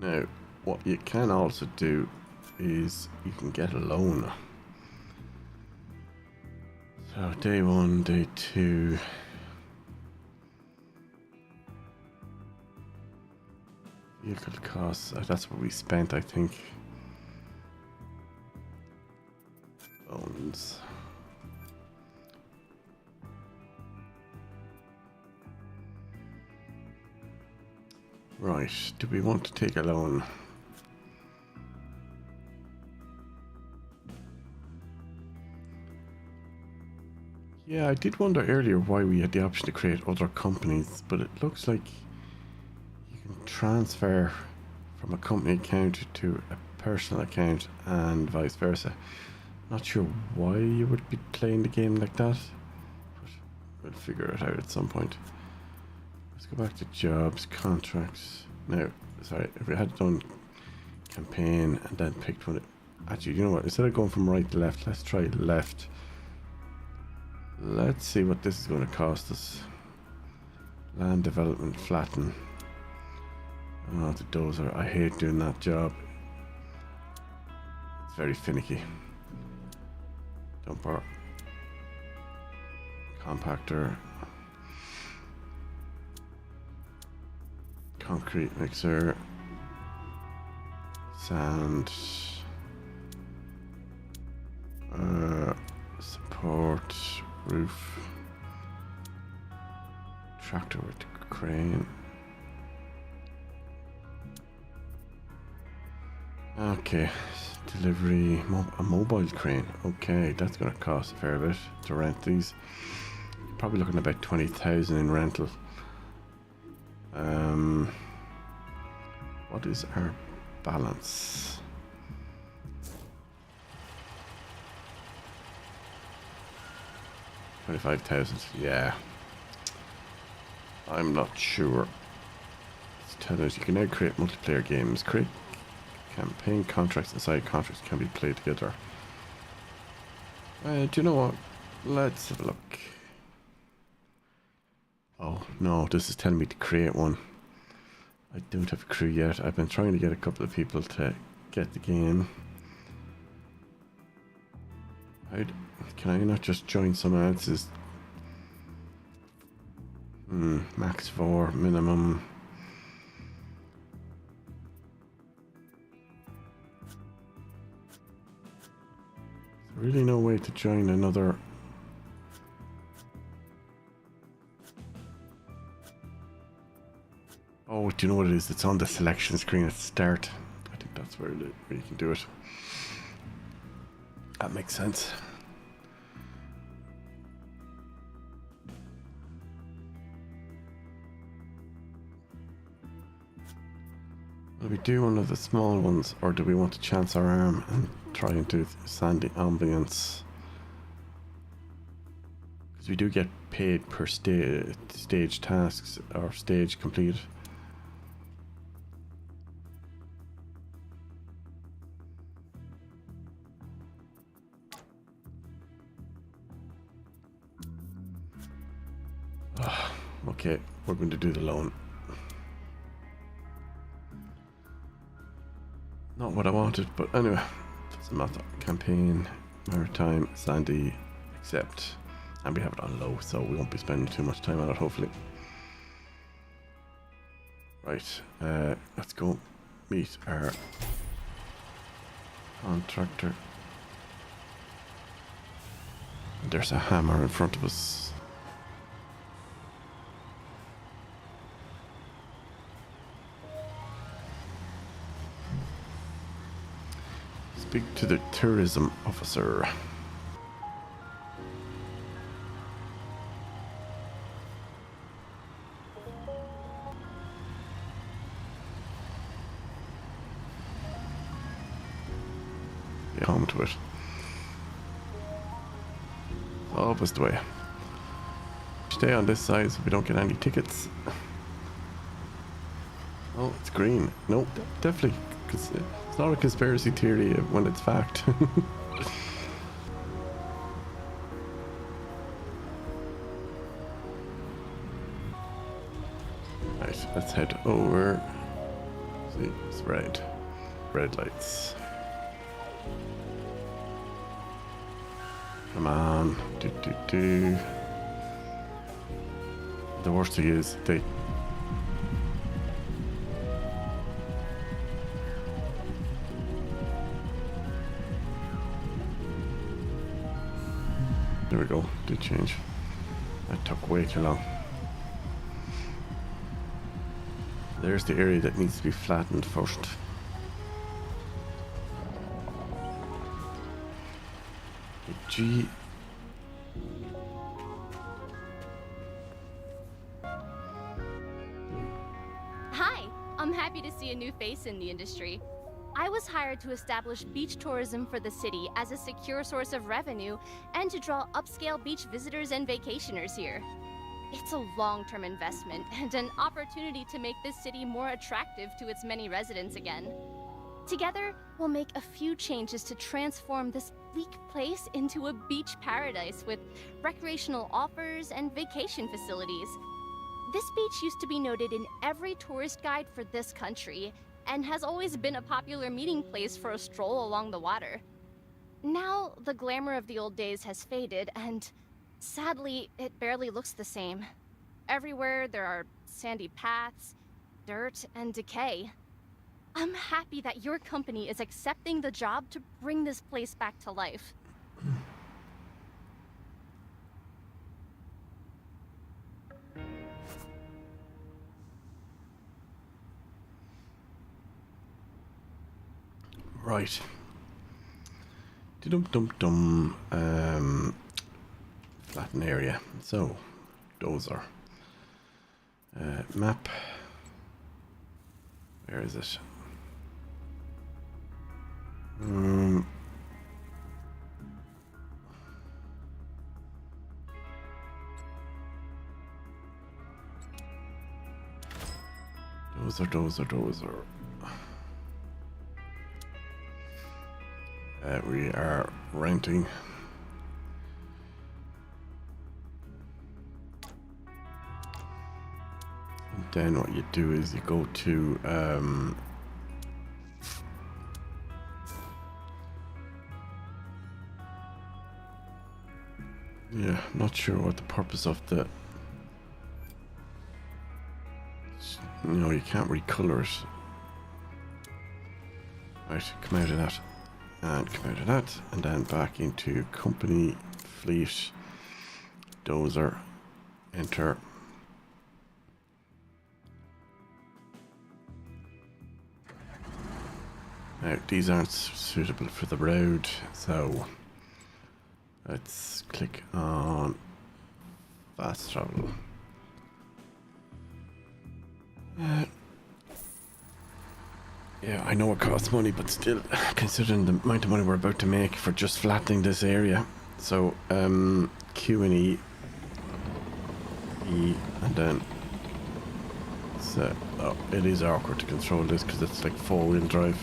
Now, what you can also do is you can get a loan. So day 1, day 2. Vehicle costs, that's what we spent, I think. Loans. Right, do we want to take a loan? Yeah, I did wonder earlier why we had the option to create other companies, but it looks like you can transfer from a company account to a personal account and vice versa. Not sure why you would be playing the game like that, but we'll figure it out at some point. Let's go back to jobs, contracts. Now, sorry, if we had done campaign and then picked one. Actually, you know what? Instead of going from right to left, let's try left. Let's see what this is going to cost us. Land development, flatten. Oh, the dozer. I hate doing that job. It's very finicky. Dumper. Compactor. Concrete mixer. Sand. Support. Roof. Tractor with crane. Okay, delivery, a mobile crane. Okay, that's going to cost a fair bit to rent these. Probably looking at about 20,000 in rental. What is our balance? $25,000. Yeah. I'm not sure. It's telling us you can now create multiplayer games. Create campaign contracts and side contracts can be played together. Do you know what? Let's have a look. Oh no, this is telling me to create one. I don't have a crew yet. I've been trying to get a couple of people to get the game. Can I not just join someone else's? Max 4, minimum. There's really no way to join another. Oh, do you know what it is? It's on the selection screen at the start. I think that's where you can do it. That makes sense. Will we do one of the small ones, or do we want to chance our arm and try and do sandy ambience? Because we do get paid per stage tasks or stage completed. Okay, we're going to do the loan. Not what I wanted, but anyway, doesn't matter. Campaign, maritime, sandy, accept. And we have it on low, so we won't be spending too much time on it, hopefully. Right, let's go meet our contractor. And there's a hammer in front of us. Speak to the tourism officer. Get home to it. Always the way. Stay on this side so we don't get any tickets. Oh, it's green. Nope, definitely. It's not a conspiracy theory when it's fact. Right, let's head over. See, it's red. Red lights. Come on. Do. The worst thing is they. There we go, did change. That took way too long. There's the area that needs to be flattened first. G. Hi, I'm happy to see a new face in the industry. I was hired to establish beach tourism for the city as a secure source of revenue and to draw upscale beach visitors and vacationers here. It's a long-term investment and an opportunity to make this city more attractive to its many residents again. Together, we'll make a few changes to transform this bleak place into a beach paradise with recreational offers and vacation facilities. This beach used to be noted in every tourist guide for this country and has always been a popular meeting place for a stroll along the water. Now, the glamour of the old days has faded, and sadly, it barely looks the same. Everywhere there are sandy paths, dirt, and decay. I'm happy that your company is accepting the job to bring this place back to life. Right. Dum-dum-dum. Flatten area. So, dozer. Map. Where is it? Dozer. We are renting. And then what you do is you go to yeah, not sure what the purpose of the, no, you can't recolor it. Right, come out of that. And come out of that, and then back into company, fleet, dozer, enter. Now, these aren't suitable for the road, so let's click on fast travel. Yeah, I know it costs money, but still, considering the amount of money we're about to make for just flattening this area. So, Q and E, and then, so, oh, it is awkward to control this because it's like 4-wheel drive.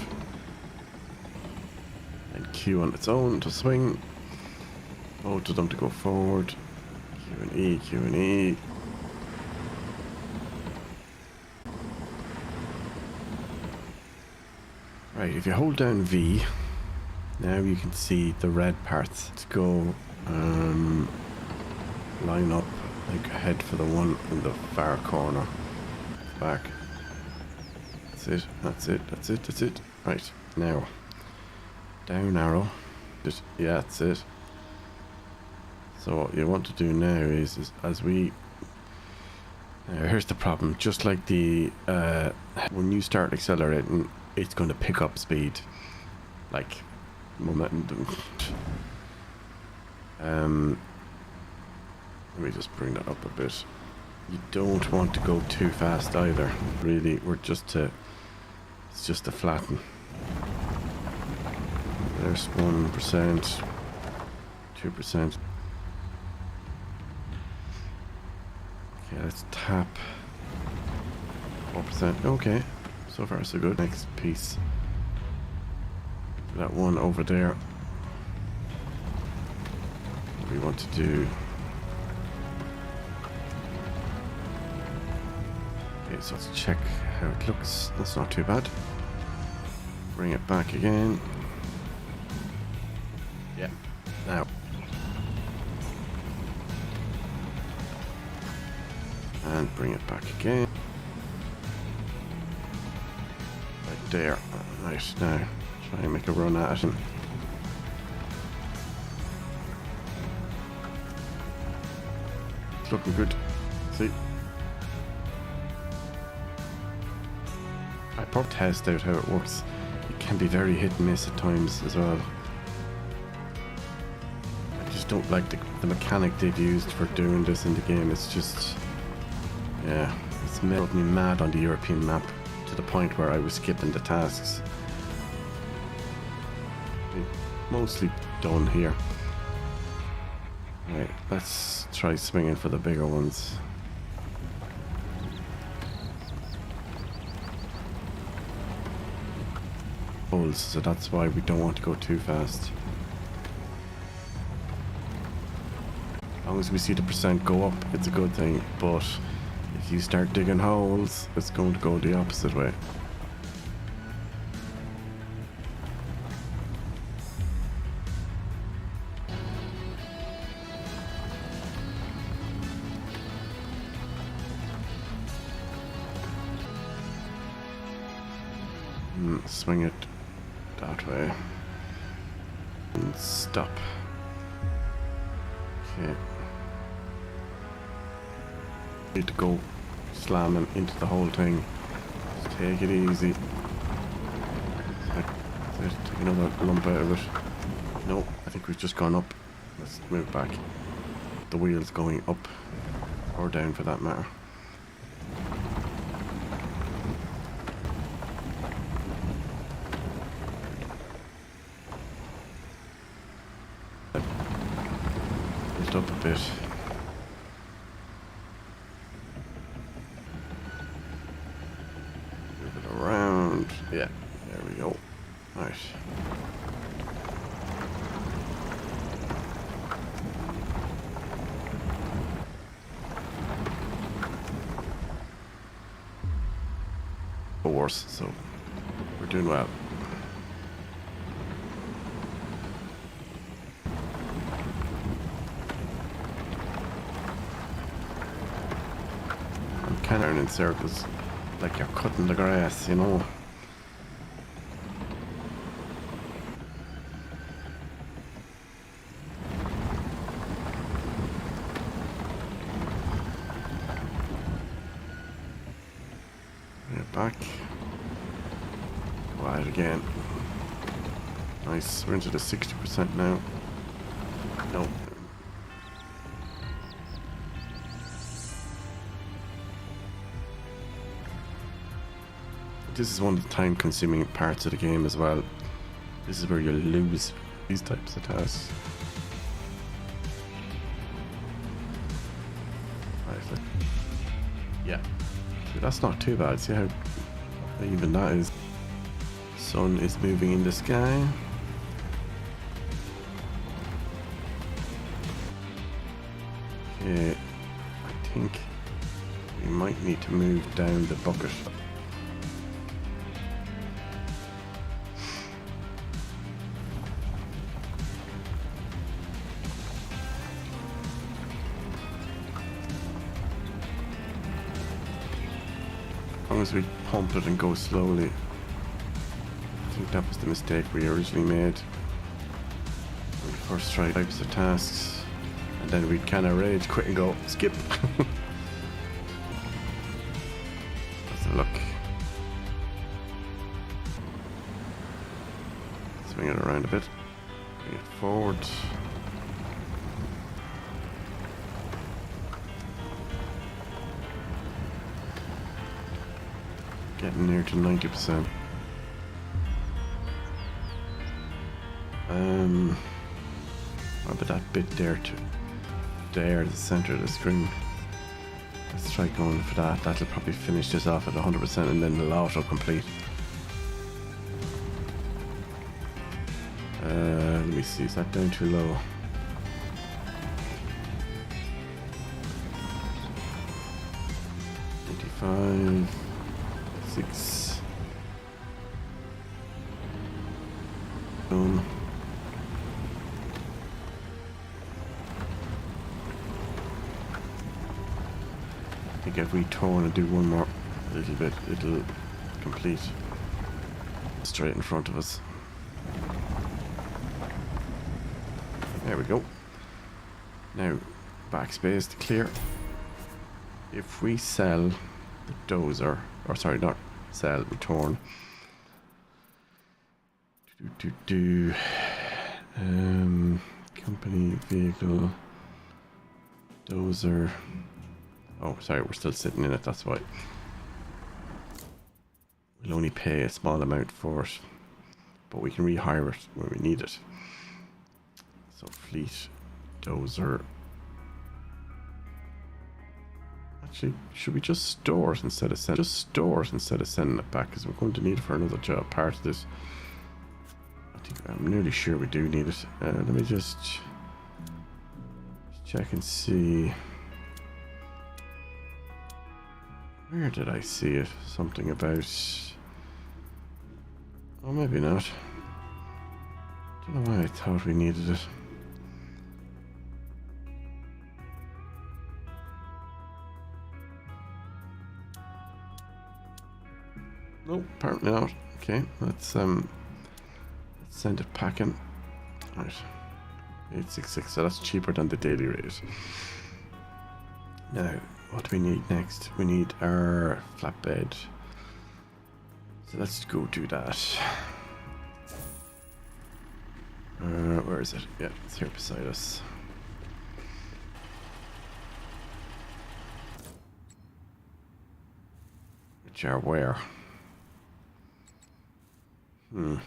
And Q on its own to swing, both of them to go forward, Q and E. Right, if you hold down V, now you can see the red parts. Let's go line up, like head for the one in the far corner. Back. That's it. Right, now. Down arrow. Yeah, that's it. So what you want to do now is as we... here's the problem. Just like the... when you start accelerating, it's going to pick up speed, like momentum. Let me just bring that up a bit. You don't want to go too fast either. Really, it's just to flatten. There's 1%, 2%. Okay, let's tap 4%. Okay. So far so good. Next piece. That one over there. What we want to do. Okay, so let's check how it looks. That's not too bad. Bring it back again. Yeah. Now. And bring it back again. There. Right, now try and make a run at him. It's looking good. See? I probably test out how it works. It can be very hit and miss at times as well. I just don't like the mechanic they've used for doing this in the game. It's just... yeah, it's made me mad on the European map. To the point where I was skipping the tasks. Mostly done here. Right, let's try swinging for the bigger ones. pulls, so that's why we don't want to go too fast. As long as we see the percent go up, it's a good thing, but if you start digging holes, it's going to go the opposite way. Swing it that way and stop. Okay. Need to go slamming into the whole thing. Just take it easy. Take another lump out of it. No, I think we've just gone up. Let's move back. The wheel's going up or down for that matter. Up a bit. Move it around. Yeah, there we go. Right. But worse, so we're doing well. Kind of in circles, like you're cutting the grass, you know. Bring it back. Go at it again. Nice, we're into the 60% now. Nope. This is one of the time-consuming parts of the game as well. This is where you lose these types of tasks. Right, yeah, so that's not too bad. See how even that is. Sun is moving in the sky. Okay, I think we might need to move down the bucket. As long as we pump it and go slowly. I think that was the mistake we originally made when we first tried types of tasks, and then we'd kind of rage quit and go skip. Let's have a look. Swing it around a bit, bring it forward. Getting near to 90%. What about that bit there to there, the center of the screen? Let's try going for that. That'll probably finish this off at 100% and then it'll auto-complete. Let me see, is that down too low? $25, 6. Boom. I think if we turn and do one more little bit, it'll complete straight in front of us. There we go. Now, backspace to clear. If we sell the dozer, or sorry, not sell, return. Company vehicle dozer. Oh, sorry, we're still sitting in it, that's why. We'll only pay a small amount for it, but we can rehire it when we need it. So fleet dozer. Actually, should we just store it instead of sending it back, because we're going to need it for another job, part of this. I'm nearly sure we do need it. Let me just check and see. Where did I see it? Something about... Oh, maybe not. Don't know why I thought we needed it. Nope, apparently not. Okay, let's send it packing. Right, 866. So that's cheaper than the daily rate. Now, what do we need next? We need our flatbed. So let's go do that. Where is it? Yeah, it's here beside us. Which are where? I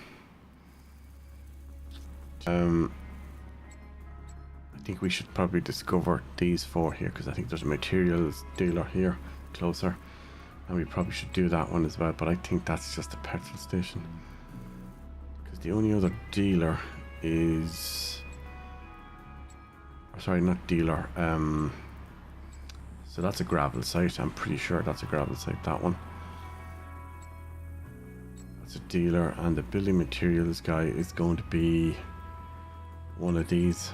think we should probably discover these four here, because I think there's a materials dealer here closer, and we probably should do that one as well, but I think that's just a petrol station, because the only other dealer is... Sorry, not dealer. So that's a gravel site. I'm pretty sure that's a gravel site, that one. That's a dealer, and the building materials guy is going to be one of these.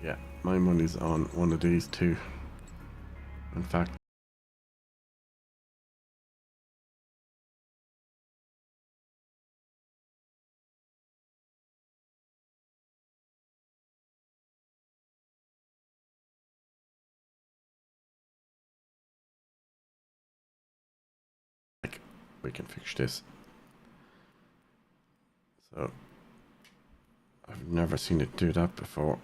Yeah, my money's on one of these too. In fact, we can fix this. So I've never seen it do that before.